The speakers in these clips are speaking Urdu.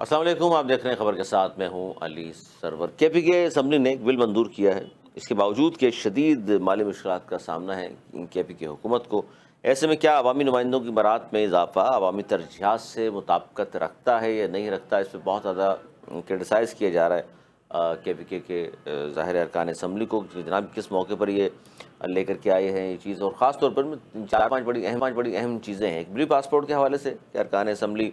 السلام علیکم، آپ دیکھ رہے ہیں خبر کے ساتھ، میں ہوں علی سرور۔ کے پی کے اسمبلی نے ایک بل منظور کیا ہے، اس کے باوجود کہ شدید مالی مشکلات کا سامنا ہے کے پی کے حکومت کو۔ ایسے میں کیا عوامی نمائندوں کی برات میں اضافہ عوامی ترجیحات سے مطابقت رکھتا ہے یا نہیں رکھتا؟ اس پہ بہت زیادہ کرٹیسائز کیا جا رہا ہے کے پی کے ظاہر ارکان اسمبلی کو، کہ جناب کس موقع پر یہ لے کر کے آئے ہیں یہ چیز، اور خاص طور پر چار پانچ بڑی اہم چیزیں ہیں۔ ایک بری پاسپورٹ کے حوالے سے کہ ارکان اسمبلی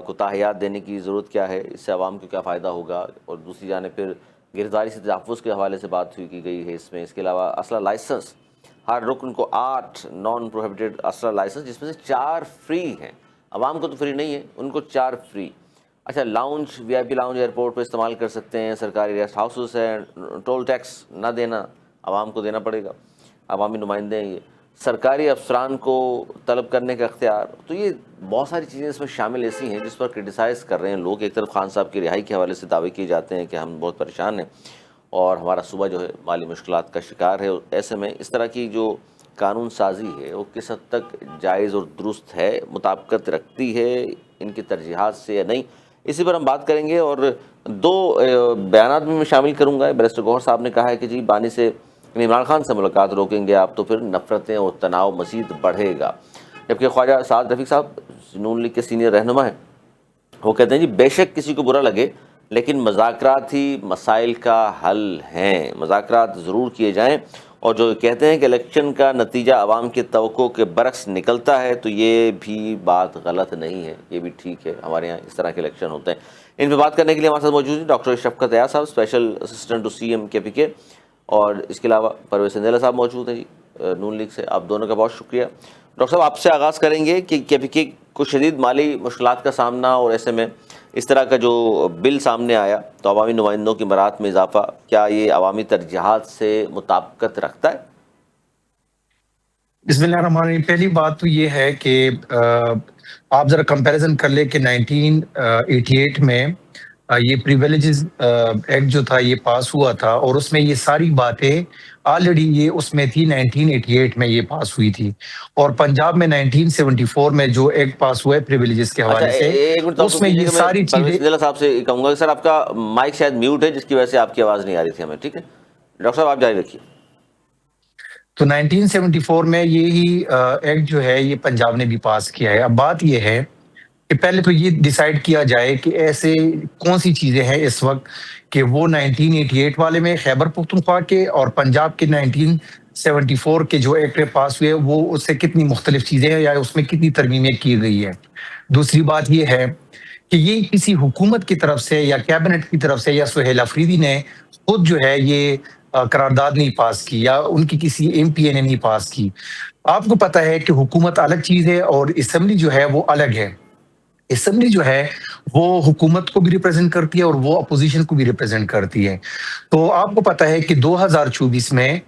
کو تاحیات دینے کی ضرورت کیا ہے، اس سے عوام کو کیا فائدہ ہوگا، اور دوسری جانب پھر گرفتاری سے تحفظ کے حوالے سے بات کی گئی ہے اس میں۔ اس کے علاوہ اسلحہ لائسنس، ہر رکن کو 8 نان پروہیبٹڈ اسلحہ لائسنس، جس میں سے 4 فری ہیں، عوام کو تو فری نہیں ہے، ان کو 4 فری۔ اچھا، لاؤنج، وی آئی پی لاؤنج ایئرپورٹ پہ استعمال کر سکتے ہیں، سرکاری ریسٹ ہاؤسز ہیں، ٹول ٹیکس نہ دینا، عوام کو دینا پڑے گا، عوامی نمائندے ہیں یہ۔ سرکاری افسران کو طلب کرنے کا اختیار، تو یہ بہت ساری چیزیں اس میں شامل ایسی ہیں جس پر کرٹیسائز کر رہے ہیں لوگ۔ ایک طرف خان صاحب کی رہائی کے حوالے سے دعوے کیے جاتے ہیں کہ ہم بہت پریشان ہیں اور ہمارا صوبہ جو ہے مالی مشکلات کا شکار ہے۔ ایسے میں اس طرح کی جو قانون سازی ہے وہ کس حد تک جائز اور درست ہے، مطابقت رکھتی ہے ان کی ترجیحات سے یا نہیں، اسی پر ہم بات کریں گے۔ اور 2 بیانات میں شامل کروں گا۔ بیرسٹر گوہر صاحب نے کہا ہے کہ جی بانی سے عمران خان سے ملاقات روکیں گے آپ تو پھر نفرتیں اور تناؤ مزید بڑھے گا، جبکہ خواجہ سعد رفیق صاحب نون لیگ کے سینئر رہنما ہیں، وہ کہتے ہیں جی بے شک کسی کو برا لگے لیکن مذاکرات ہی مسائل کا حل ہیں، مذاکرات ضرور کیے جائیں، اور جو کہتے ہیں کہ الیکشن کا نتیجہ عوام کی توقع کے برعکس نکلتا ہے تو یہ بھی بات غلط نہیں ہے، یہ بھی ٹھیک ہے، ہمارے یہاں اس طرح کے الیکشن ہوتے ہیں۔ ان پہ بات کرنے کے لیے ہمارے ساتھ موجود ہیں doctor Shafqat Ayaz sahab, special assistant to C M K P کے، اور اس کے علاوہ پرویز سندھیلا صاحب موجود ہیں جی نون لیگ سے۔ آپ دونوں کا بہت شکریہ۔ ڈاکٹر صاحب، آپ سے آغاز کریں گے کہ کے پی کے کو شدید مالی مشکلات کا سامنا، اور ایسے میں اس طرح کا جو بل سامنے آیا تو عوامی نمائندوں کی برات میں اضافہ، کیا یہ عوامی ترجیحات سے مطابقت رکھتا ہے؟ بسم اللہ الرحمن الرحیم۔ پہلی بات تو یہ ہے کہ آپ ذرا کمپیریزن کر لیں کہ 1988 میں یہ پریویلیجز ایکٹ جو تھا یہ پاس ہوا تھا، اور اس میں یہ ساری باتیں آلریڈی یہ اس میں تھی، 1988 میں یہ پاس ہوئی تھی، اور پنجاب میں 1974 میں جو ایکٹ پاس ہوا ہے پریویلیجز کے اچھا، حوالے سے، ایک منٹ توقع اس میں کیجیے یہ کہ میں ساری پرویز چیزیں۔ سندھیلا صاحب سے کہوں گا کہ سر آپ کا مائک شاید میوٹ ہے، جس کی وجہ سے آپ کی آواز نہیں آ رہی تھی ہمیں، ٹھیک ہے ڈاکٹر صاحب آپ جاری رکھیے۔ تو 1974 میں یہی ایکٹ جو ہے یہ پنجاب نے بھی پاس کیا ہے۔ اب بات یہ ہے کہ پہلے تو یہ ڈیسائیڈ کیا جائے کہ ایسے کون سی چیزیں ہیں اس وقت کہ وہ 1988 والے میں خیبر پختونخوا کے اور پنجاب کے 1974 کے جو ایکٹ پاس ہوئے وہ اس سے کتنی مختلف چیزیں ہیں یا اس میں کتنی ترمیمیں کی گئی ہے۔ دوسری بات یہ ہے کہ یہ کسی حکومت کی طرف سے یا کیبنٹ کی طرف سے یا سہیل افریدی نے خود جو ہے یہ قرارداد نہیں پاس کی، یا ان کی کسی ایم پی اے نے نہیں پاس کی۔ آپ کو پتہ ہے کہ حکومت الگ چیز ہے اور اسمبلی جو ہے وہ الگ ہے۔ اسمبلی جو ہے وہ حکومت کو بھی ریپرزینٹ کرتی ہے اور وہ اپوزیشن کو بھی ریپرزینٹ کرتی ہے۔ تو آپ کو پتہ ہے کہ 2024 میں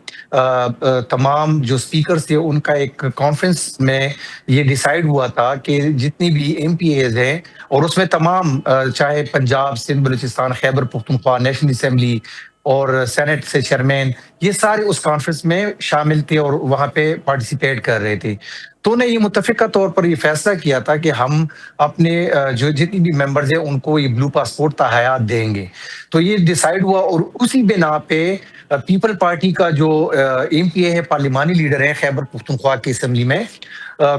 تمام جو سپیکرز تھے ان کا ایک کانفرنس میں یہ ڈیسائیڈ ہوا تھا کہ جتنی بھی ایم پی ایز ہیں، اور اس میں تمام چاہے پنجاب، سندھ، بلوچستان، خیبر پختونخوا، نیشنل اسمبلی اور سینٹ سے چیئرمین، یہ سارے اس کانفرنس میں شامل تھے اور وہاں پہ پارٹیسپیٹ کر رہے تھے۔ تو نے یہ متفقہ طور پر یہ فیصلہ کیا تھا کہ ہم اپنے جو جتنی بھی ممبرز ہیں ان کو یہ بلو پاسپورٹ تاحیات دیں گے۔ تو یہ ڈیسائیڈ ہوا، اور اسی بنا پہ پیپل پارٹی کا جو ایم پی اے ہے، پارلیمانی لیڈر ہیں خیبر پختونخوا کی اسمبلی میں،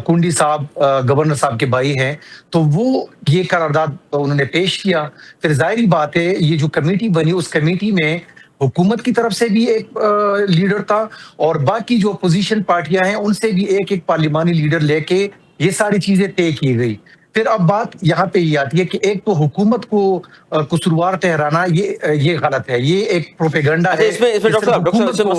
کنڈی صاحب گورنر صاحب کے بھائی ہیں، تو وہ یہ قرارداد انہوں نے پیش کیا۔ پھر ظاہری بات ہے یہ جو کمیٹی بنی، اس کمیٹی میں حکومت کی طرف سے بھی ایک لیڈر تھا، اور باقی جو اپوزیشن پارٹیاں ہیں ان سے بھی ایک ایک پارلیمانی لیڈر لے کے یہ ساری چیزیں طے کی گئی۔ پھر اب بات یہاں پہ یہ آتی ہے کہ ایک تو حکومت کو قصوروار ٹھہرانا یہ غلط ہے، یہ ایک پروپیگنڈا اچھا، ہے اس میں کہ ڈاکٹر صرف صاحب حکومت اس میں کو۔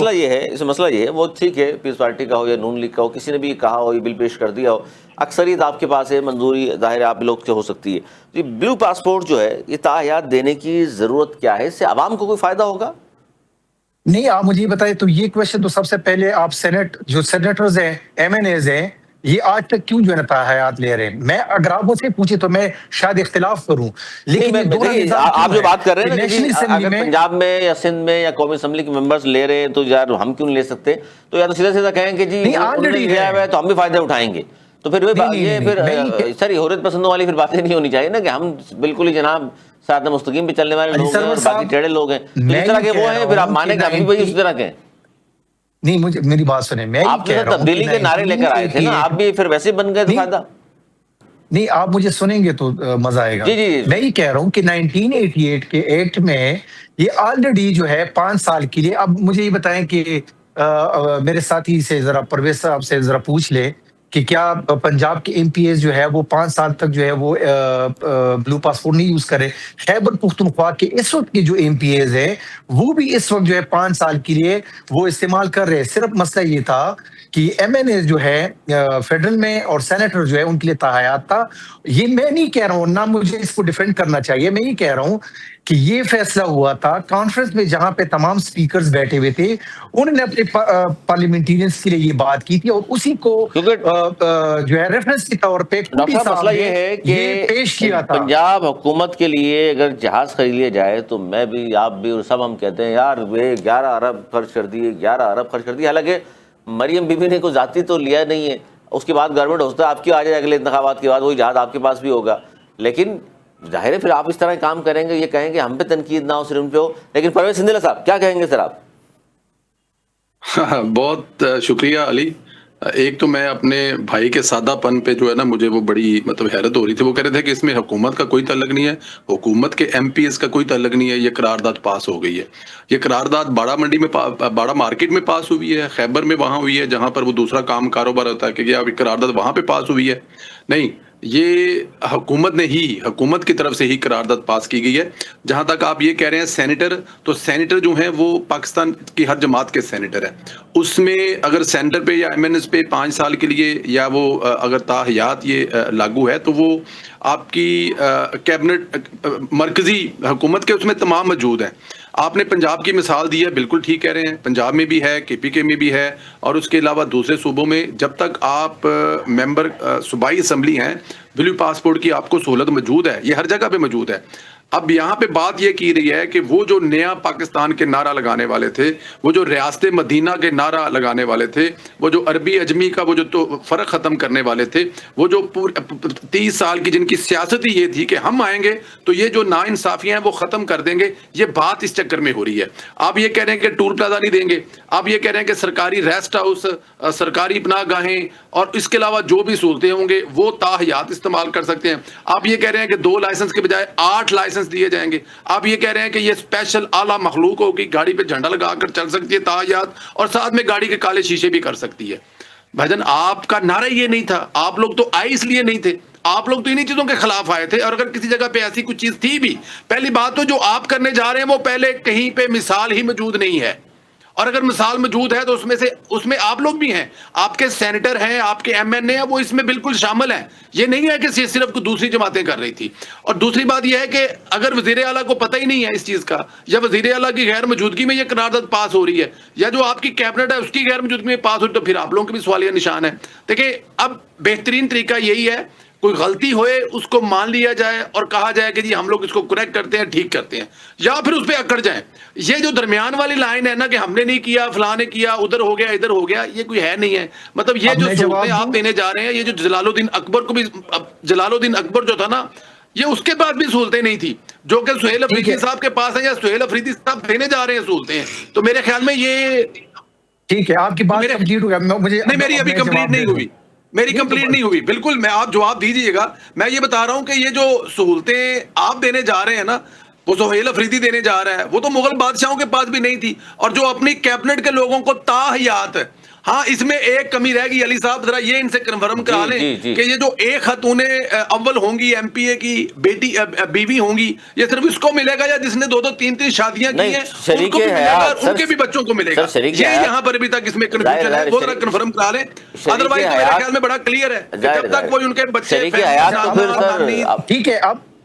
مسئلہ یہ ہے وہ ٹھیک ہے، پیپلز پارٹی کا ہو یا نون لیگ کا ہو، کسی نے بھی کہا ہو، یہ بل پیش کر دیا ہو، اکثریت آپ کے پاس ہے، منظوری ظاہر ہے آپ لوگ سے ہو سکتی ہے۔ یہ بلو پاسپورٹ جو ہے یہ تاحیات دینے کی ضرورت کیا ہے؟ اس سے عوام کو کوئی فائدہ ہوگا؟ نہیں، آپ مجھے یہ بتائیں، تو یہ کویشچن تو سب سے پہلے آپ جو سینیٹرز ہیں، ایم این ایز ہیں، یہ آج تک کیوں جو ہے نا تاحیات لے رہے ہیں؟ میں اگر آپ مجھ سے پوچھے تو میں شاید اختلاف کروں، لیکن یہ دونوں دیکھیے نظام آپ کیوں جو ہے بات کر رہے کہ ہیں نا کہ جی نیشنل اسمبلی اگر میں۔ پنجاب میں یا سندھ میں یا قومی اسمبلی کے ممبرز لے رہے ہیں تو یار ہم کیوں نہیں لے سکتے؟ تو یا تو سیدھا سیدھا کہیں کہ جی نہیں، انہوں نے آلریڈی لیا ہے۔ ہوا ہے تو ہم بھی فائدہ اٹھائیں گے۔ تو پھر یہ پھر سر حریت پسندوں والی پھر باتیں نہیں ہونی چاہیے نا کہ ہم بالکل ہی جناب ساتھ مستقیم پہ چلنے والے لوگ ہیں اور باقی ٹیڑے لوگ ہیں، جس طرح کے وہ ہیں پھر آپ مانیں کہ ابھی وہی اس طرح کے ہیں. نہیں مجھے میری بات سنیں، میں آپ نے تبدیلی کے نعرے لے کر آئے تھے نا، آپ بھی پھر ویسے بن گئے تو فائدہ نہیں. آپ مجھے سنیں گے تو مزہ آئے گا. میں یہ کہہ رہا ہوں کہ 1988 کے ایکٹ میں یہ آلریڈی جو ہے 5 سال کے لیے. اب مجھے یہ بتائیں کہ میرے ساتھی سے ذرا پرویز صاحب سے ذرا پوچھ لے کہ کیا پنجاب کے ایم پی ایز جو ہے وہ 5 سال تک جو ہے وہ بلو پاسپورٹ نہیں یوز کرے. خیبر پختونخوا کے اس وقت کے جو ایم پی ایز ہیں وہ بھی اس وقت جو ہے 5 سال کے لیے وہ استعمال کر رہے ہیں. صرف مسئلہ یہ تھا کہ ایم این اے جو ہے فیڈرل میں اور سینیٹر جو ہے ان کے لیے تحایات تھا. یہ میں نہیں کہہ رہا ہوں، نہ مجھے اس کو ڈیفینڈ کرنا چاہیے، میں یہ کہہ رہا ہوں کہ یہ فیصلہ ہوا تھا کانفرنس میں جہاں پہ تمام سپیکرز بیٹھے ہوئے تھے. انہوں نے اپنے پارلیمنٹیرینز کے لیے یہ بات کی تھی اور اسی کو جو ہے ریفرنس کے طور پہ مسئلہ یہ ہے کہ پیش کیا تھا. پنجاب حکومت کے لیے اگر جہاز خرید لیا جائے تو میں بھی آپ بھی اور سب ہم کہتے ہیں یار وہ 11 ارب خرچ کر دیے، 11 ارب خرچ کر دیے. حالانکہ مریم بی بی نے کوئی ذاتی تو لیا نہیں ہے، اس کے بعد گورنمنٹ ہوتا ہے آپ کی آ جائے اگلے انتخابات کے بعد وہی جہاز آپ کے پاس بھی ہوگا. لیکن ظاہر ہے پھر آپ اس طرح کام کریں گے، یہ کہیں گے ہم پہ تنقید نہ ہو صرف ان پہ ہو. لیکن پرویز سندھلا صاحب کیا کہیں گے سر آپ؟ بہت شکریہ علی. ایک تو میں اپنے بھائی کے سادہ پن پہ جو ہے نا مجھے وہ بڑی حیرت ہو رہی تھی. وہ کہہ رہے تھے کہ اس میں حکومت کا کوئی تعلق نہیں ہے، حکومت کے ایم پی ایس کا کوئی تعلق نہیں ہے، یہ قرارداد پاس ہو گئی ہے. یہ قرارداد باڑہ منڈی میں باڑہ مارکیٹ میں پاس ہوئی ہے، خیبر میں وہاں ہوئی ہے جہاں پر وہ دوسرا کاروبار ہوتا ہے کہ یہ قرارداد وہاں پہ پاس ہوئی ہے. نہیں، یہ حکومت کی طرف سے ہی قرارداد پاس کی گئی ہے. جہاں تک آپ یہ کہہ رہے ہیں سینیٹر، تو سینیٹر جو ہیں وہ پاکستان کی ہر جماعت کے سینیٹر ہیں. اس میں اگر سینٹر پہ یا ایم این ایس پہ 5 سال کے لیے یا وہ اگر تاحیات یہ لاگو ہے تو وہ آپ کی کیبنٹ مرکزی حکومت کے اس میں تمام موجود ہیں. آپ نے پنجاب کی مثال دی ہے، بالکل ٹھیک کہہ رہے ہیں. پنجاب میں بھی ہے، کے پی کے میں بھی ہے، اور اس کے علاوہ دوسرے صوبوں میں جب تک آپ ممبر صوبائی اسمبلی ہیں بلو پاسپورٹ کی آپ کو سہولت موجود ہے، یہ ہر جگہ پہ موجود ہے. اب یہاں پہ بات یہ کی رہی ہے کہ وہ جو نیا پاکستان کے نعرہ لگانے والے تھے، وہ جو ریاست مدینہ کے نعرہ لگانے والے تھے، وہ جو عربی اجمی کا وہ جو تو فرق ختم کرنے والے تھے، وہ جو 30 سال کی جن کی سیاست ہی یہ تھی کہ ہم آئیں گے تو یہ جو ناانصافیاں ہیں وہ ختم کر دیں گے، یہ بات اس چکر میں ہو رہی ہے. آپ یہ کہہ رہے ہیں کہ ٹور پلازا نہیں دیں گے، آپ یہ کہہ رہے ہیں کہ سرکاری ریسٹ ہاؤس، سرکاری پناہ گاہیں اور اس کے علاوہ جو بھی سہولتیں ہوں گے وہ تاحیات استعمال کر سکتے ہیں. آپ یہ کہہ رہے ہیں کہ 2 لائسنس کے بجائے 8 لائسنس دیے جائیں گے. آپ یہ کہہ رہے ہیں کہ یہ اسپیشل اعلیٰ مخلوق ہوگی، گاڑی پہ جھنڈا لگا کر چل سکتی ہے تاحیات، اور ساتھ میں گاڑی کے کالے شیشے بھی کر سکتی ہے. بھائی جان آپ کا نعرہ یہ نہیں تھا، آپ لوگ تو آئے اس لیے نہیں تھے، آپ لوگ تو انہی چیزوں کے خلاف آئے تھے. اور اگر کسی جگہ پہ ایسی کوئی چیز تھی بھی، پہلی بات تو جو آپ کرنے جا رہے ہیں وہ پہلے کہیں پہ مثال ہی موجود نہیں ہے. اور اگر مثال موجود ہے تو اس میں آپ لوگ بھی ہیں، آپ کے سینیٹر ہیں، آپ کے ایم این اے ہیں، وہ اس میں بالکل شامل ہیں. یہ نہیں ہے کہ صرف دوسری جماعتیں کر رہی تھی. اور دوسری بات یہ ہے کہ اگر وزیر اعلیٰ کو پتہ ہی نہیں ہے اس چیز کا، یا وزیر اعلیٰ کی غیر موجودگی میں یہ قرارداد پاس ہو رہی ہے، یا جو آپ کی کیبنٹ ہے اس کی غیر موجودگی میں پاس ہو رہی ہے، تو پھر آپ لوگوں کے بھی سوالیہ نشان ہے. دیکھیں اب بہترین طریقہ یہی ہے، کوئی غلطی ہوئے اس کو مان لیا جائے اور کہا جائے کہ جی ہم لوگ اس کو کریکٹ کرتے ہیں، ٹھیک کرتے ہیں، یا پھر اس پہ اکڑ جائیں. یہ جو درمیان والی لائن ہے نا کہ ہم نے نہیں کیا، فلاں نے کیا، ادھر ہو گیا ادھر ہو گیا، یہ کوئی ہے نہیں ہے. مطلب یہ جو سہولتیں آپ دینے جا رہے ہیں، یہ جو جلال الدین اکبر جو تھا نا، یہ اس کے بعد بھی سہولتیں نہیں تھی جو کہ سہیل افریدی صاحب کے پاس ہیں، یا سہیل افریدی صاحب دینے جا رہے ہیں سہولتیں. تو میرے خیال میں یہ ٹھیک ہے. آپ کی بات کمپلیٹ ہو گیا. نہیں، میری ابھی کمپلیٹ نہیں ہوئی، میری کمپلیٹ نہیں ہوئی. بالکل میں آپ جواب دیجئے گا. میں یہ بتا رہا ہوں کہ یہ جو سہولتیں آپ دینے جا رہے ہیں نا، وہ سہیل افریدی دینے جا رہا ہے، وہ تو مغل بادشاہوں کے پاس بھی نہیں تھی. اور جو اپنی کیبنٹ کے لوگوں کو تاحیات، ہاں اس میں ایک کمی رہ گئی. علی صاحب ذرا یہ ان سے کنفرم کرا لیں کہ یہ جو ایک خاتون اول ہوں گی ایم پی اے کی بیٹی بیوی ہوں گی، یہ صرف اس کو ملے گا یا جس نے 2 3 شادیاں کی ہیں ان کو بھی ملے گا، ان کے بھی بچوں کو ملے گا؟ یہ یہاں پر ابھی تک اس میں کنفیوژن ہے، وہ ذرا کنفرم کرا لیں. ادروائز تو میرے خیال میں بڑا کلیئر ہے کہ جب تک وہ ان کے بچے ٹھیک ہے.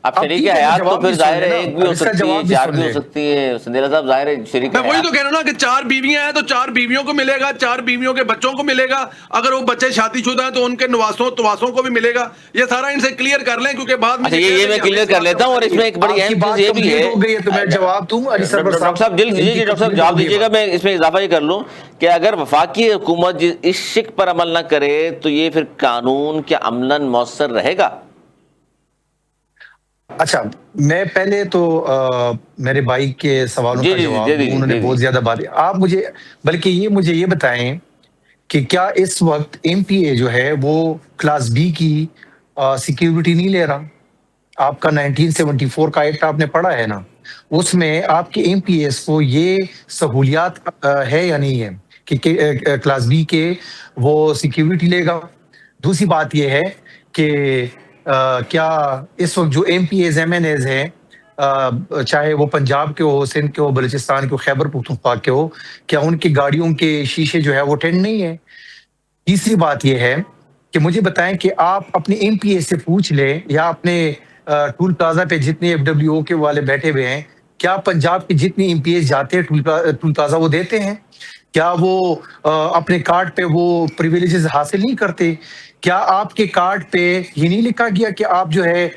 اب شریک حیات تو پھر ظاہر ہے ایک بھی ہو سکتی ہے، چار بھی ہو سکتی ہے، سندیلا صاحب ظاہر ہے شریک میں وہی تو کہہ رہا ہوں نا کہ 4 بیویاں ہیں تو 4 بیویوں کو ملے گا، 4 بیویوں کے بچوں کو ملے گا، اگر وہ بچے شادی شدہ ہیں تو ان کے نواسوں تواسوں کو بھی ملے گا. یہ سارا ان سے کلیئر کر لیں کیونکہ بعد میں یہ میں کلیئر کر لیتا ہوں. اور اس میں ایک بڑی اہم چیز یہ بھی ہے، ہو گئی ہے تو میں جواب دوں علی سرور ڈاکٹر صاحب جلد کیجیے، ڈاکٹر صاحب جواب دیجیے گا. میں اس میں اضافہ یہ کر لوں کہ اگر وفاقی حکومت اس شک پر عمل نہ کرے تو یہ پھر قانون کیا عملاً مؤثر رہے گا؟ اچھا، میں پہلے تو میرے بھائی کے سوالوں کا جواب دوں. انہوں نے بہت زیادہ بات، آپ مجھے بلکہ مجھے یہ بتائیں کہ کیا اس وقت ایم پی اے جو ہے وہ کلاس بی کی سیکیورٹی نہیں لے رہا؟ آپ کا 1974 کا ایکٹ آپ نے پڑھا ہے نا، اس میں آپ کے ایم پی ایس کو یہ سہولیات ہے یا نہیں ہے کہ کلاس بی کے وہ سیکیورٹی لے گا؟ دوسری بات یہ ہے کہ کیا اس وقت جو M P As M N As ہیں، چاہے وہ پنجاب کے ہو، سندھ کے ہو، بلوچستان کے ہو، خیبر پختونخوا کے ہو، کیا ان کی گاڑیوں کے شیشے جو ہے وہ ٹینٹ نہیں ہے؟ تیسری بات یہ ہے کہ مجھے بتائیں کہ آپ اپنے ایم پی اے سے پوچھ لیں یا اپنے ٹول پلازا پہ جتنے ایف ڈبلیو او کے والے بیٹھے ہوئے ہیں، کیا پنجاب کے جتنے ایم پی ایس جاتے ہیں ٹول پلازا وہ دیتے ہیں؟ کیا وہ اپنے کارڈ پہ وہ پریویلیجز حاصل نہیں کرتے؟ کیا آپ کے کارڈ پہ یہ نہیں لکھا گیا کہ آپ جو ہے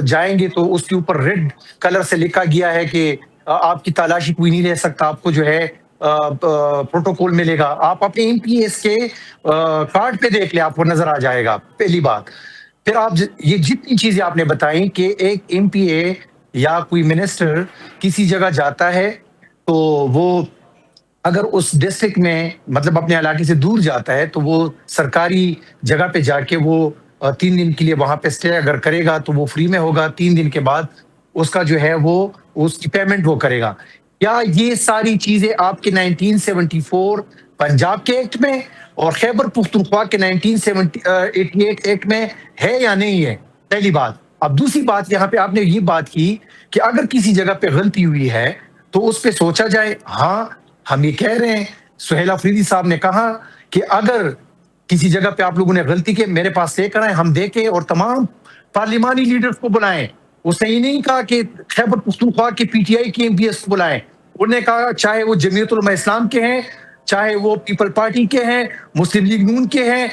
جائیں گے تو اس کے اوپر ریڈ کلر سے لکھا گیا ہے کہ آپ کی تلاشی کوئی نہیں لے سکتا، آپ کو جو ہے پروٹوکول ملے گا؟ آپ اپنے ایم پی ایس کے کارڈ پہ دیکھ لیں، آپ کو نظر آ جائے گا. پہلی بات. پھر آپ یہ جتنی چیزیں آپ نے بتائیں کہ ایک ایم پی اے یا کوئی منسٹر کسی جگہ جاتا ہے تو وہ اگر اس ڈسٹرکٹ میں مطلب اپنے علاقے سے دور جاتا ہے تو وہ سرکاری جگہ پہ جا کے وہ 3 دن کے لیے وہاں پہ اسٹے اگر کرے گا تو وہ فری میں ہوگا. 3 دن کے بعد اس کا جو ہے وہ اس کی پیمنٹ وہ کرے گا. کیا یہ ساری چیزیں آپ کے 1974 پنجاب کے ایکٹ میں اور خیبر پختونخوا کے 1988 ایکٹ میں ہے یا نہیں ہے؟ پہلی بات. اب دوسری بات، یہاں پہ آپ نے یہ بات کی کہ اگر کسی جگہ پہ غلطی ہوئی ہے تو اس پہ سوچا جائے. ہاں، ہم یہ کہہ رہے ہیں، سہیل افریدی صاحب نے کہا کہ اگر کسی جگہ پہ آپ لوگوں نے غلطی کی میرے پاس لے کر آئیں، ہم دیکھیں اور تمام پارلیمانی لیڈرز کو بلائیں. اس نے یہ نہیں کہا کہ خیبر پختونخوا کے پی ٹی آئی کے ایم پی ایس کو بلائیں. انہوں نے کہا چاہے وہ جمعیت علماء اسلام کے ہیں، چاہے وہ پیپل پارٹی کے ہیں، مسلم لیگ نون کے ہیں،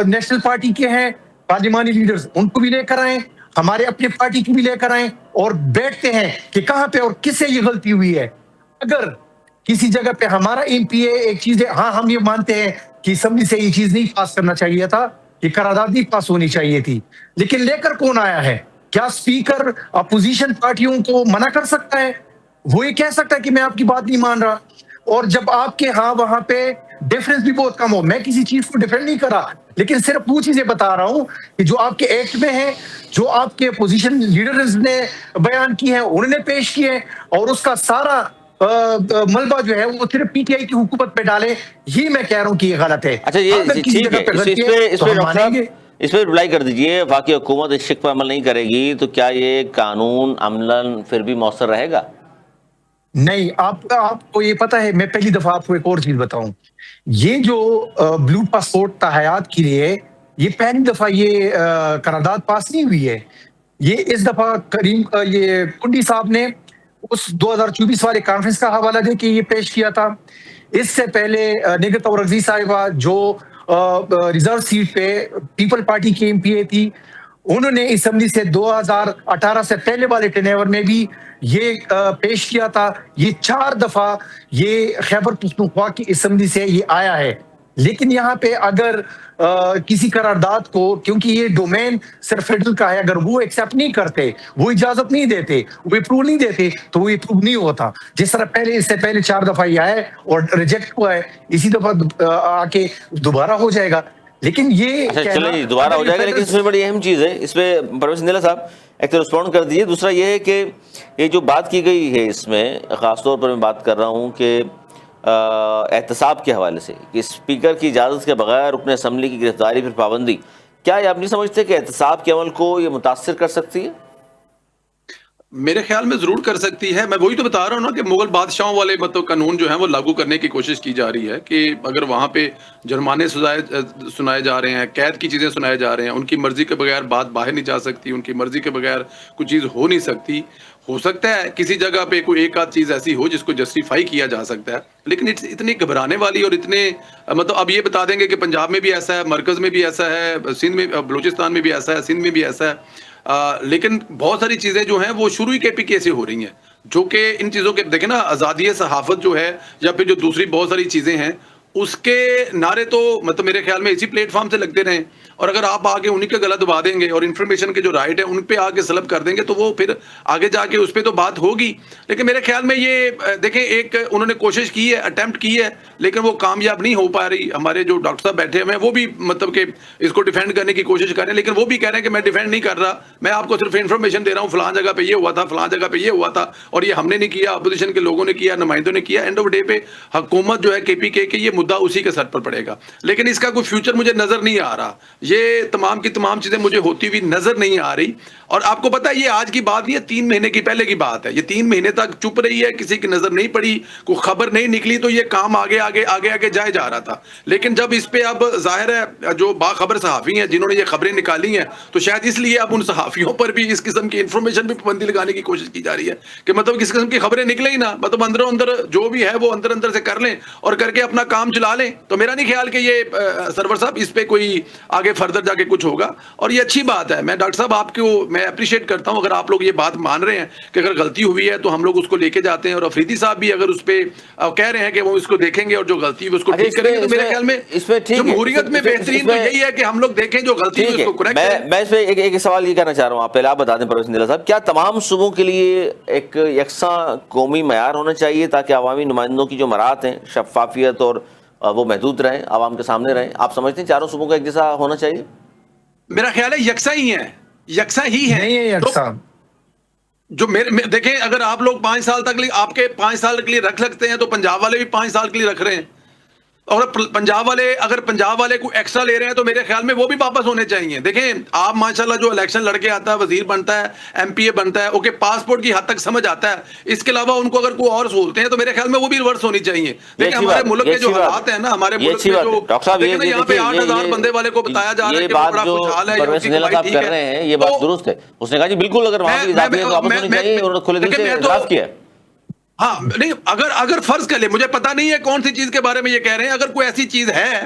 نیشنل پارٹی کے ہیں، پارلیمانی لیڈرز ان کو بھی لے کر آئیں، ہمارے اپنے پارٹی کی بھی لے کر آئیں، اور بیٹھتے ہیں کہ کہاں پہ اور کس سے یہ غلطی ہوئی ہے. اگر کسی جگہ پہ ہمارا ایم پی اے ایک چیز ہے، ہاں ہم یہ مانتے ہیں کہ اسمبلی سے یہ چیز نہیں پاس کرنا چاہیے تھا، یہ قرارداد نہیں پاس ہونی چاہیے تھی، لیکن لے کر کون آیا ہے؟ کیا اسپیکر اپوزیشن پارٹیوں کو منع کر سکتا ہے؟ وہ یہ کہہ سکتا ہے کہ میں آپ کی بات نہیں مان رہا. اور جب آپ کے ہاں وہاں پہ ڈیفرنس بھی بہت کم ہو، میں کسی چیز کو ڈیفینڈ نہیں کر رہا، لیکن صرف وہ چیزیں بتا رہا ہوں کہ جو آپ کے ایکٹ میں ہیں، جو آپ کے اپوزیشن لیڈرز نے بیان کی ہیں، انہوں نے پیش کیے ہیں، اور اس کا سارا ملبہ جو ہے وہ صرف پی ٹی آئی کی حکومت پہ ڈالے. یہ میں کہہ رہا ہوں کہ یہ غلط ہے. اچھا یہ ٹھیک ہے، اس پہ ڈاکٹر صاحب اس پہ رپلائی کر دیجئے. وفاقی حکومت اس شک پر عمل نہیں کرے گی تو کیا یہ قانون عملاً پھر بھی مؤثر رہے گا؟ نہیں. آپ کو یہ پتا ہے، میں پہلی دفعہ آپ کو ایک اور چیز بتاؤں، یہ جو بلو پاسپورٹ تحیات کے لیے یہ پہلی دفعہ یہ قرارداد پاس نہیں ہوئی ہے. یہ اس دفعہ یہ کنڈی صاحب نے اس 2024 والے کانفرنس کا حوالہ دے کے یہ پیش کیا تھا. اس سے پہلے نگہت اورغزی صاحبہ جو ریزرو سیٹ پہ پیپل پارٹی کی ایم پی اے تھی، انہوں نے اسمبلی سے 2018 سے پہلے والے ٹینیور میں بھی یہ پیش کیا تھا. یہ 4 دفعہ یہ خیبر پختونخوا کی اسمبلی سے یہ آیا ہے. لیکن یہاں پہ اگر کسی قرارداد کو، کیونکہ یہ ڈومین صرف فیڈرل کا ہے، اگر وہ ایکسیپٹ نہیں کرتے، وہ اجازت نہیں دیتے، وہ اپروو نہیں دیتے، تو وہ اپروو نہیں ہوتا. جس طرح پہلے اس سے پہلے 4 دفعہ یہ آیا ہے اور ریجیکٹ ہوا ہے، اسی دفعہ آ کے دوبارہ ہو جائے گا. لیکن یہ چلیں دوبارہ ہو جائے گا، لیکن اس میں بڑی اہم چیز ہے، اس پہ پروفیسر سندیلا صاحب ایک تو رسپونڈ کر دیجیے. دوسرا یہ ہے کہ یہ جو بات کی گئی ہے، اس میں خاص طور پر میں بات کر رہا ہوں کہ احتساب کے حوالے سے کہ اسپیکر کی اجازت کے بغیر رکن اسمبلی کی گرفتاری پر پابندی، کیا یہ آپ نہیں سمجھتے کہ احتساب کے عمل کو یہ متاثر کر سکتی ہے؟ میرے خیال میں ضرور کر سکتی ہے. میں وہی تو بتا رہا ہوں نا کہ مغل بادشاہوں والے مطلب قانون جو ہیں وہ لاگو کرنے کی کوشش کی جا رہی ہے کہ اگر وہاں پہ جرمانے سنائے جا رہے ہیں, قید کی چیزیں سنائے جا رہے ہیں, ان کی مرضی کے بغیر بات باہر نہیں جا سکتی, ان کی مرضی کے بغیر کوئی چیز ہو نہیں سکتی. ہو سکتا ہے کسی جگہ پہ کوئی ایک آدھ چیز ایسی ہو جس کو جسٹیفائی کیا جا سکتا ہے, لیکن اتنی گھبرانے والی اور اتنے مطلب اب یہ بتا دیں گے کہ پنجاب میں بھی ایسا ہے, مرکز میں بھی ایسا ہے, سندھ میں بلوچستان میں بھی ایسا ہے, سندھ میں بھی ایسا ہے. لیکن بہت ساری چیزیں جو ہیں وہ شروع ہی کے پی کے سے ہو رہی ہیں, جو کہ ان چیزوں کے دیکھیں نا, آزادی صحافت جو ہے یا پھر جو دوسری بہت ساری چیزیں ہیں اس کے نعرے تو مطلب میرے خیال میں اسی پلیٹ فارم سے لگتے رہیں, اور اگر آپ آگے انہیں کے غلط دبا دیں گے اور انفارمیشن کے جو رائٹ ہے ان پہ آگے سلب کر دیں گے تو وہ پھر آگے جا کے اس پہ تو بات ہوگی. لیکن میرے خیال میں یہ دیکھیں ایک انہوں نے کوشش کی ہے, اٹیمپٹ کی ہے, لیکن وہ کامیاب نہیں ہو پا رہی. ہمارے جو ڈاکٹر صاحب بیٹھے ہوئے ہیں وہ بھی مطلب کہ اس کو ڈیفینڈ کرنے کی کوشش کر رہے ہیں, لیکن وہ بھی کہہ رہے ہیں کہ میں ڈیفینڈ نہیں کر رہا, میں آپ کو صرف انفارمیشن دے رہا ہوں, فلاں جگہ پہ یہ ہوا تھا, فلاں جگہ پہ یہ ہوا تھا, اور یہ ہم نے نہیں کیا, اپوزیشن کے لوگوں نے کیا, نمائندوں نے کیا. اینڈ آف ڈے پہ حکومت جو ہے کے پی کے یہ مدعا اسی کے سر پر پڑے گا, لیکن اس کا کوئی فیوچر مجھے نظر نہیں آ رہا. یہ تمام کی تمام چیزیں مجھے ہوتی ہوئی نظر نہیں آ رہی. اور آپ کو پتا ہے یہ آج کی بات نہیں ہے, 3 مہینے کی پہلے کی بات ہے. یہ 3 مہینے تک چپ رہی ہے, کسی کی نظر نہیں پڑی, کوئی خبر نہیں نکلی, تو یہ کام آگے آگے آگے آگے جائے جا رہا تھا. لیکن جب اس پہ اب ظاہر ہے جو باخبر صحافی ہیں جنہوں نے یہ خبریں نکالی ہیں, تو شاید اس لیے اب ان صحافیوں پر بھی اس قسم کی انفارمیشن پہ پابندی لگانے کی کوشش کی جا رہی ہے کہ مطلب کس قسم کی خبریں نکلیں ہی نہ, مطلب اندر اندر جو بھی ہے وہ اندر اندر سے کر لیں اور کر کے اپنا کام چلا لیں. تو میرا نہیں خیال کہ یہ سرور صاحب اس پہ کوئی آگے فردر جا کے کچھ ہوگا, اور یہ اچھی بات ہے. میں ڈاکٹر صاحب آپ کو میں اپریشیٹ کرتا ہوں اگر آپ لوگ یہ بات مان رہے ہیں کہ اگر غلطی ہوئی ہے تو ہم لوگ اس کو لے کے جاتے ہیں, اور افریدی صاحب بھی اگر اس پہ کہہ رہے ہیں کہ وہ اس کو دیکھیں گے اور جو غلطی ہے اس کو ٹھیک کریں گے, تو میرے خیال میں جمہوریت میں بہترین تو یہی ہے کہ ہم لوگ دیکھیں جو غلطی ہے اس کو کریکٹ کریں. میں اس پہ ایک سوال یہ کرنا چاہ رہا ہوں, آپ پہلے آپ بتا دیں پرویز نیلا صاحب, کیا تمام صوبوں کے لیے ایک یکساں قومی معیار ہونا چاہیے تاکہ عوامی نمائندوں کی جو مرات ہیں شفافیت اور وہ محدود رہیں, عوام کے سامنے رہیں؟ آپ سمجھتے ہیں چاروں صوبوں کا ایک جیسا ہونا چاہیے؟ میرا خیال ہے یکساں ہی ہے, یکساں ہی ہے. نہیں ہے یکساں. جو میرے دیکھیں اگر آپ لوگ 5 سال تک آپ کے 5 سال کے لیے رکھ سکتے ہیں تو پنجاب والے بھی 5 سال کے لیے رکھ رہے ہیں, اور پنجاب والے اگر پنجاب والے کو ایکسٹرا لے رہے ہیں تو میرے خیال میں وہ بھی واپس ہونے چاہیے. دیکھیں آپ ماشاءاللہ جو الیکشن لڑ کے آتا ہے, وزیر بنتا ہے, ایم پی اے بنتا ہے, اوکے پاسپورٹ کی حد تک سمجھ آتا ہے, اس کے علاوہ ان کو اگر کوئی اور سہولتیں ہیں تو میرے خیال میں وہ بھی ریورس ہونی چاہیے. دیکھیں ہمارے ملک کے جو حالات ہیں نا, ہمارے ملک میں جو دیکھیں نا یہاں پہ 8,000 بندے والے کو بتایا جا رہا ہے کہ وہ بڑا خوشحال ہے, پرویز نیلا صاحب کر رہے ہیں یہ بات درست ہے. اس نے کہا جی بالکل اگر وہاں کی اضافیت واپس ہونی چاہیے, انہوں نے کھلے دل سے اعتراف کیا. ہاں نہیں, اگر فرض کر لیں, مجھے پتا نہیں ہے کون سی چیز کے بارے میں یہ کہہ رہے ہیں, اگر کوئی ایسی چیز ہے.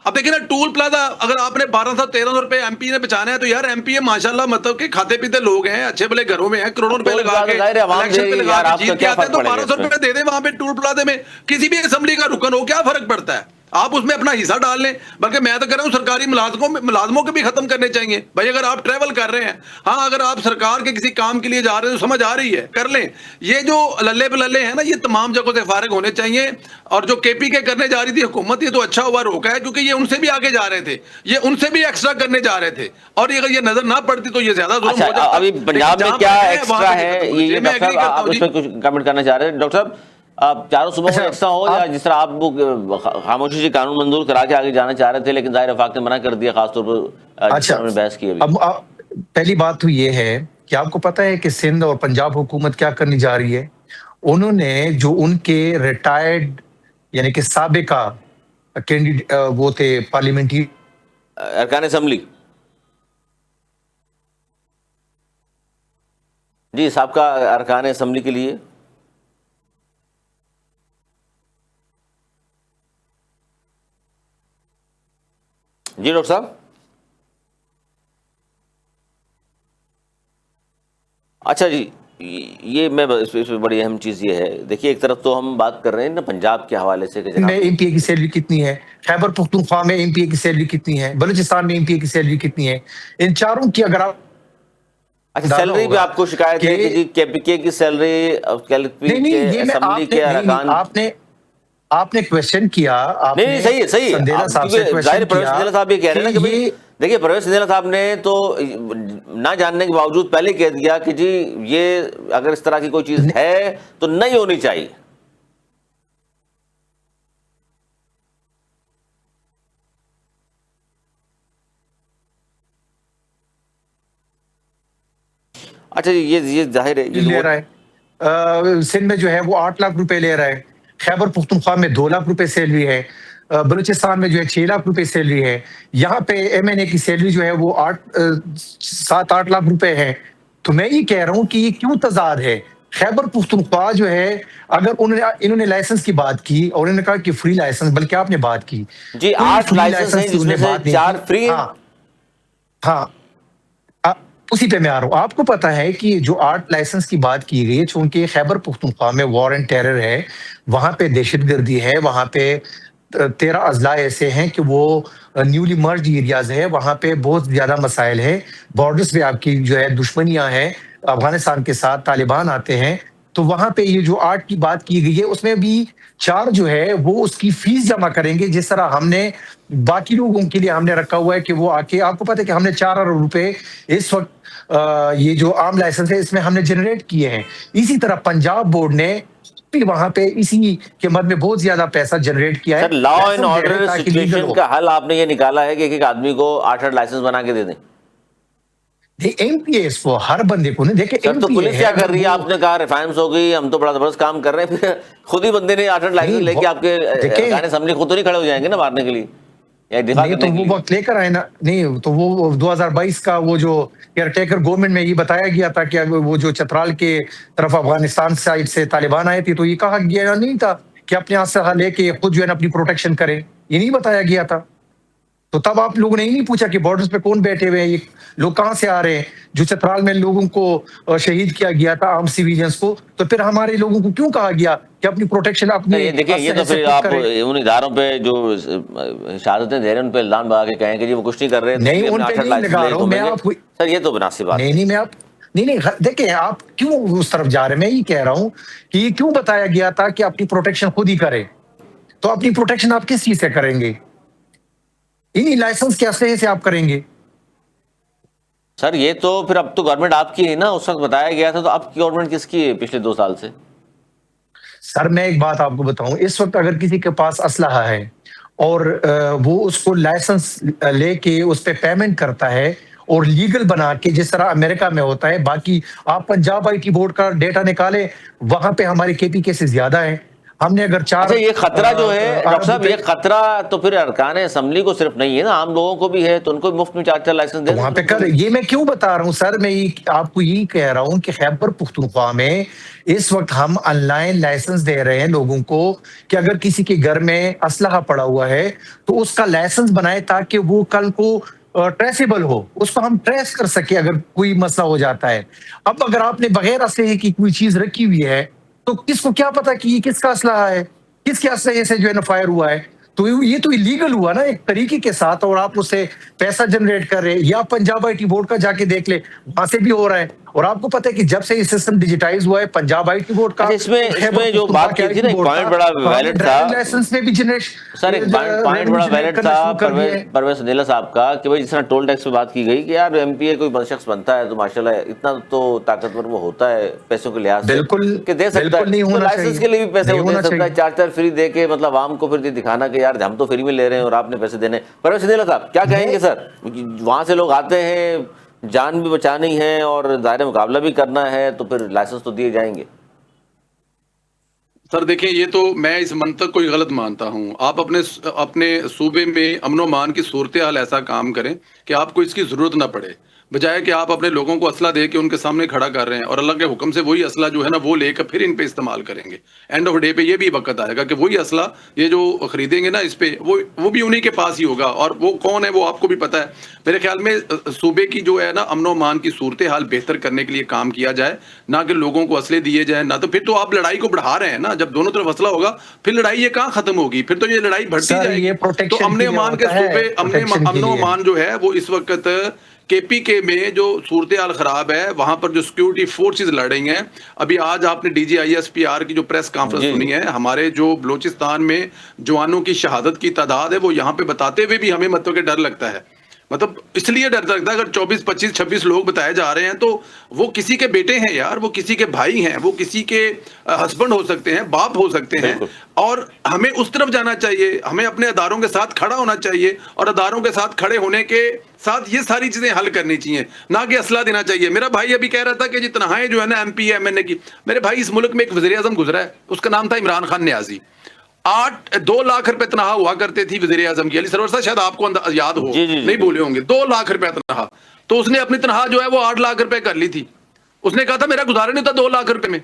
اب دیکھیں نا ٹول پلازا اگر آپ نے 1,200-1,300 روپے ایم پی نے بچانا ہے, تو یار ایم پی اے ماشاءاللہ مطلب کہ کھاتے پیتے لوگ ہیں, اچھے بھلے گھروں میں ہیں, کروڑوں روپے لگا کے الیکشن پہ لگا کے جیت کے آتے ہیں, تو 1,200 روپے دے دیں وہاں پہ ٹول پلازے میں, کسی بھی اسمبلی کا رکن ہو, کیا فرق پڑتا ہے؟ آپ اس میں اپنا حصہ ڈال لیں. بلکہ میں تو کہہ رہا ہوں سرکاری ملازموں کے بھی ختم کرنے چاہیے بھائی. اگر آپ ٹریول کر رہے ہیں, ہاں اگر آپ سرکار کے کسی کام کے لیے جا رہے ہیں تو سمجھ آ رہی ہے کر لیں. یہ جو للے پللے ہیں نا, یہ تمام جگہوں سے فارغ ہونے چاہیے. اور جو کے پی کے کرنے جا رہی تھی حکومت, یہ تو اچھا ہوا روکا ہے, کیونکہ یہ ان سے بھی آگے جا رہے تھے, یہ ان سے بھی ایکسٹرا کرنے جا رہے تھے, اور اگر یہ نظر نہ پڑتی تو یہ زیادہ ظلم ہو جاتا. ابھی پنجاب میں کیا ایکسٹرا ہے یہ ڈاکٹر صاحب آپ اس پہ کچھ کمنٹ کرنا چاہ رہے ہیں؟ ڈاکٹر صاحب آپ چاروں صوبوں میں یکساں ہو, یا جس طرح آپ خاموشی سے قانون منظور کرا کے آگے جانا چاہ رہے تھے لیکن ظاہر وفاق نے منع کر دیا, خاص طور پر جس طرح میں بحث کی. اب پہلی بات تو یہ ہے کہ آپ کو پتا ہے کہ سندھ اور پنجاب حکومت کیا کرنی جا رہی ہے. انہوں نے جو ان کے ریٹائرڈ یعنی کہ سابقہ کینڈیڈیٹ وہ تھے پارلیمنٹری ارکان اسمبلی, جی سابقہ ارکان اسمبلی کے لیے جی ڈاکٹر صاحب. اچھا جی, یہ میں اس پہ بڑی اہم چیز یہ ہے, دیکھیے ایک طرف تو ہم بات کر رہے ہیں نا پنجاب کے حوالے سے کہ میں ایم پی اے کی سیلری کتنی ہے, خیبر پختونخوا میں ایم پی اے کی سیلری کتنی ہے, بلوچستان میں ایم پی اے کی سیلری کتنی ہے. ان چاروں کی اگر آپ اچھا سیلری پہ آپ کو شکایت ہے کہ جی کے پی کے کی سیلری اسمبلی کے ارکان, آپ نے کویسچن کیا, نہیں صحیح سندیلا صاحب سے ظاہر کویسچن پرویز کیا نیلا صاحب یہ کہہ رہے ہیں نا کہ بھائی دیکھیے پرویز نیلا صاحب نے تو نہ جاننے کے باوجود پہلے کہہ دیا کہ جی یہ اگر اس طرح کی کوئی چیز ہے تو نہیں ہونی چاہیے. اچھا یہ ظاہر ہے لے رہا ہے، سندھ میں جو ہے وہ 8 لاکھ روپے لے رہا ہے، خیبر پختونخوا میں 2 لاکھ روپے سیلری ہے، بلوچستان میں جو ہے 6 لاکھ روپے سیلری ہے، یہاں پہ ایم این اے کی سیلری جو ہے وہ 7-8 لاکھ روپے ہے. تو میں یہ کہہ رہا ہوں کہ یہ کیوں تضاد ہے؟ خیبر پختونخوا جو ہے، اگر انہوں نے لائسنس کی بات کی اور انہوں نے کہا کہ فری لائسنس، بلکہ آپ نے بات کی جی کوئی 8 فری لائسنس ہیں لائسنس کی جس میں انہوں نے سے بات نہیں 4 کی. فری ہیں. ہاں ہاں اسی پہ میں آ رہا ہوں. آپ کو پتا ہے کہ جو 8 لائسنس کی بات کی گئی ہے، چونکہ خیبر پختونخوا میں وار اینڈ ٹیرر ہے، وہاں پہ دہشت گردی ہے، وہاں پہ 13 اضلاع ایسے ہیں کہ وہ نیولی مرج ایریاز ہے، وہاں پہ بہت زیادہ مسائل ہیں، بارڈرز پہ آپ کی جو ہے دشمنیاں ہیں، افغانستان کے ساتھ طالبان آتے ہیں. تو وہاں پہ یہ جو 8 کی بات کی گئی ہے، اس میں بھی 4 جو ہے وہ اس کی فیس جمع کریں گے، جس طرح ہم نے باقی لوگوں کے لیے ہم نے رکھا ہوا ہے کہ وہ آ کے، آپ کو پتہ ہے کہ ہم نے 4 ارب روپے اس وقت یہ جو عام لائسنس ہے اس میں ہم نے جنریٹ کیے ہیں. اسی طرح پنجاب بورڈ نے بھی وہاں پہ اسی کے مد میں بہت زیادہ پیسہ جنریٹ کیا ہے. سر لا اینڈ لائسنس دے رہے ہیں آرڈر تاکہ لیگل سچویشن ہو. کا حل آپ نے یہ نکالا ہے کہ ایک آدمی کو 8 لائسنس بنا کے دے دیں. ایم پی اے اس کو ہر بندے کو نہیں دیکھیں. سر تو پولیس کیا کر رہی ہے؟ آپ نے کہا ریفائنس ہو گئی، ہم تو بڑا زبردست کام کر رہے ہیں، پھر خود ہی بندے نے 8 لائسنس لے کے آپ کے ارکان اسمبلی خود تو نہیں کھڑے ہو جائیں گے نا مارنے کے لیے یا دفاع نہیں کرنے تو کے وہ لیے. وقت لے کر آئے نا. نہیں تو وہ 2022 کا وہ جو کیئر ٹیکر گورنمنٹ میں یہ بتایا گیا تھا کہ وہ جو چترال کے طرف افغانستان سائڈ سے طالبان آئے تھے، تو یہ کہا گیا نہیں تھا کہ اپنے اسلحہ لے کے خود جو ہے اپنی پروٹیکشن کریں؟ یہ نہیں بتایا گیا تھا. تو تب آپ لوگوں نے ہی نہیں پوچھا کہ بارڈرز پہ کون بیٹھے ہوئے ہیں، یہ لوگ کہاں سے آ رہے ہیں؟ جو چترال میں لوگوں کو شہید کیا گیا تھا، عام سیویلینز کو، تو پھر ہمارے لوگوں کو کیوں کہا گیا کہ اپنی پروٹیکشن اپنے یہ دیکھیں، یہ تو اسلحے سے پھر خود آپ کریں؟ ان اداروں پہ جو شہادتیں دے رہے ہیں ان پہ الزام لگا کے کہیں کہ جی وہ کچھ نہیں کر رہے، تو اس نہیں لیے ہم ان نے پہ 8 نہیں لائسنس لگا لے رہا تو ہوں میں مل گئے. آپ کو. سر یہ تو مناسب بات ہے. نہیں میں آپ نہیں دیکھیں آپ کیوں اس طرف جا رہے ہیں. میں یہ کہہ رہا ہوں کہ یہ کیوں بتایا گیا تھا کہ اپنی پروٹیکشن خود ہی کرے؟ تو اپنی پروٹیکشن آپ کس چیز سے کریں گے؟ انہی لائسنس کے اسلحے سے آپ کریں گے. سر یہ تو پھر اب تو گورنمنٹ آپ کی ہے نا، اس وقت بتایا گیا تھا، تو اب کی گورنمنٹ کس کی ہے پچھلے 2 سال سے؟ سر میں ایک بات آپ کو بتاؤں، اس وقت اگر کسی کے پاس اسلحہ ہے اور وہ اس کو لائسنس لے کے اس پہ پیمنٹ کرتا ہے اور لیگل بنا کے، جس طرح امریکہ میں ہوتا ہے، باقی آپ پنجاب آئی ٹی بورڈ کا ڈیٹا نکالیں، وہاں پہ ہمارے کے پی کیسز زیادہ ہیں. ہم نے اگر 4 اچھا یہ خطرہ جو ہے ڈاکٹر ارب صاحب، روپے، یہ خطرہ تو پھر ارکان اسمبلی کو صرف نہیں ہے نا، عام لوگوں کو بھی ہے، تو ان کو بھی مفت میں 4 لائسنس تو دے دیں وہاں پہ ان کو کر بھی. یہ میں کیوں بتا رہا ہوں سر، میں آپ کو یہی کہہ رہا ہوں کہ خیبر پختونخوا میں اس وقت ہم آن لائن لائسنس دے رہے ہیں لوگوں کو کہ اگر کسی کے گھر میں اسلحہ پڑا ہوا ہے تو اس کا لائسنس بنائے تاکہ وہ کل کو ٹریسیبل ہو، اس کو ہم ٹریس کر سکے اگر کوئی مسئلہ ہو جاتا ہے. اب اگر آپ نے بغیر اسلحے کی کوئی چیز رکھی ہوئی ہے تو کس کو کیا پتا کہ یہ کس کا اسلحہ ہے، کس کے اسلحے سے جو ہے نا فائر ہوا ہے؟ تو یہ تو لیگل ہوا نا ایک طریقے کے ساتھ، اور آپ اس سے پیسہ جنریٹ کر رہے ہیں. یا پنجاب آئی ٹی بورڈ کا جا کے دیکھ لے، وہاں سے بھی ہو رہا ہے. اور آپ کو پتہ ہے کہ جب سے یہ سسٹم ڈیجیٹائز ہوا ہے، پنجاب آئی ٹی بورڈ کا، اچھا اس خیبر میں جو پختونخوا بات کے کی آئی تھی ٹی نا، ایک بورڈ پوائنٹ کا، بڑا تو ہم نے ویلڈ تھا ڈرائیونگ لائسنس میں بھی سر، ایک پوائنٹ بڑا ویلڈ تھا پرویز سندیلا صاحب کا کہ بھائی جس طرح ٹول ٹیکس پہ بات کی گئی کہ یار ایم پی اے کوئی شخص بنتا ہے تو ماشاءاللہ اتنا تو طاقتور وہ ہوتا ہے پیسوں کے لحاظ سے بالکل کہ دے سکتا بالکل ہے، نہیں تو ہونا لائسنس چاہیے، کے لیے بھی پیسے نہیں وہ دے ہونا سکتا ہے، چاہیے. 4 فری دے کے، مطلب عوام کو پھر دکھانا کہ یار ہم تو فری میں لے رہے ہیں اور آپ نے پیسے دینے. پرویز سندیلا صاحب کیا کہیں گے سر؟ وہاں سے لوگ آتے ہیں، جان بھی بچانی ہے اور ظاہر مقابلہ بھی کرنا ہے، تو پھر لائسنس تو دیے جائیں گے. سر دیکھیں، یہ تو میں اس منطق کو غلط مانتا ہوں. آپ اپنے صوبے میں امن و امان کی صورتحال ایسا کام کریں کہ آپ کو اس کی ضرورت نہ پڑے، بجائے کہ آپ اپنے لوگوں کو اسلحہ دے کے ان کے سامنے کھڑا کر رہے ہیں اور اللہ کے حکم سے وہی اسلحہ جو ہے نا وہ لے کر پھر ان پہ استعمال کریں گے. اینڈ آف ڈے پہ یہ بھی وقت آئے گا کہ وہی اسلحہ یہ جو خریدیں گے نا اس پہ وہ بھی انہی کے پاس ہی ہوگا، اور وہ کون ہے وہ آپ کو بھی پتہ ہے. میرے خیال میں صوبے کی جو ہے نا امن و امان کی صورتحال بہتر کرنے کے لیے کام کیا جائے، نہ کہ لوگوں کو اسلحے دیے جائیں. نہ تو پھر تو آپ لڑائی کو بڑھا رہے ہیں نا، جب دونوں طرف اسلحہ ہوگا پھر لڑائی یہ کہاں ختم ہوگی؟ پھر تو یہ لڑائی بڑھتی سر جائے یہ گی. تو پروٹیکشن امن کے و لیے امان کے ہوتا ہے، صوبے، پروٹیکشن کے امن و لیے. امان جو ہے وہ اس وقت کے پی کے میں جو صورتحال خراب ہے، وہاں پر جو سیکیورٹی فورسز لڑ رہی ہیں. ابھی آج آپ نے D G I S P R کی جو پریس کانفرنس جی سنی ہے، ہمارے جو بلوچستان میں جوانوں کی شہادت کی تعداد ہے وہ یہاں پہ بتاتے ہوئے بھی ہمیں مطلب کہ ڈر لگتا ہے. مطلب اس لیے ڈر لگتا ہے اگر 24 25 26 لوگ بتائے جا رہے ہیں تو وہ کسی کے بیٹے ہیں یار, وہ کسی کے بھائی ہیں, وہ کسی کے ہسبینڈ ہو سکتے ہیں, باپ ہو سکتے ہیں, اور ہمیں اس طرف جانا چاہیے. ہمیں اپنے اداروں کے ساتھ کھڑا ہونا چاہیے اور اداروں کے ساتھ کھڑے ہونے کے ساتھ یہ ساری چیزیں حل کرنی چاہیے, نہ کہ اسلحہ دینا چاہیے. میرا بھائی ابھی کہہ رہا تھا کہ جی تنہائیں جو ہے نا MP MNA کی, میرے بھائی اس ملک میں ایک وزیر اعظم گزرا ہے, اس کا نام تھا عمران خان نیازی. 2 لاکھ روپے تنخواہ ہوا کرتے تھی وزیر اعظم کی. علی سرور صاحب شاید آپ کو یاد ہو, نہیں بولے ہوں گے, 2 لاکھ روپے تنخواہ. تو اس نے اپنی تنخواہ جو ہے وہ 8 لاکھ روپے کر لی تھی. اس نے کہا تھا میرا گزارا نہیں تھا 2 لاکھ روپے میں.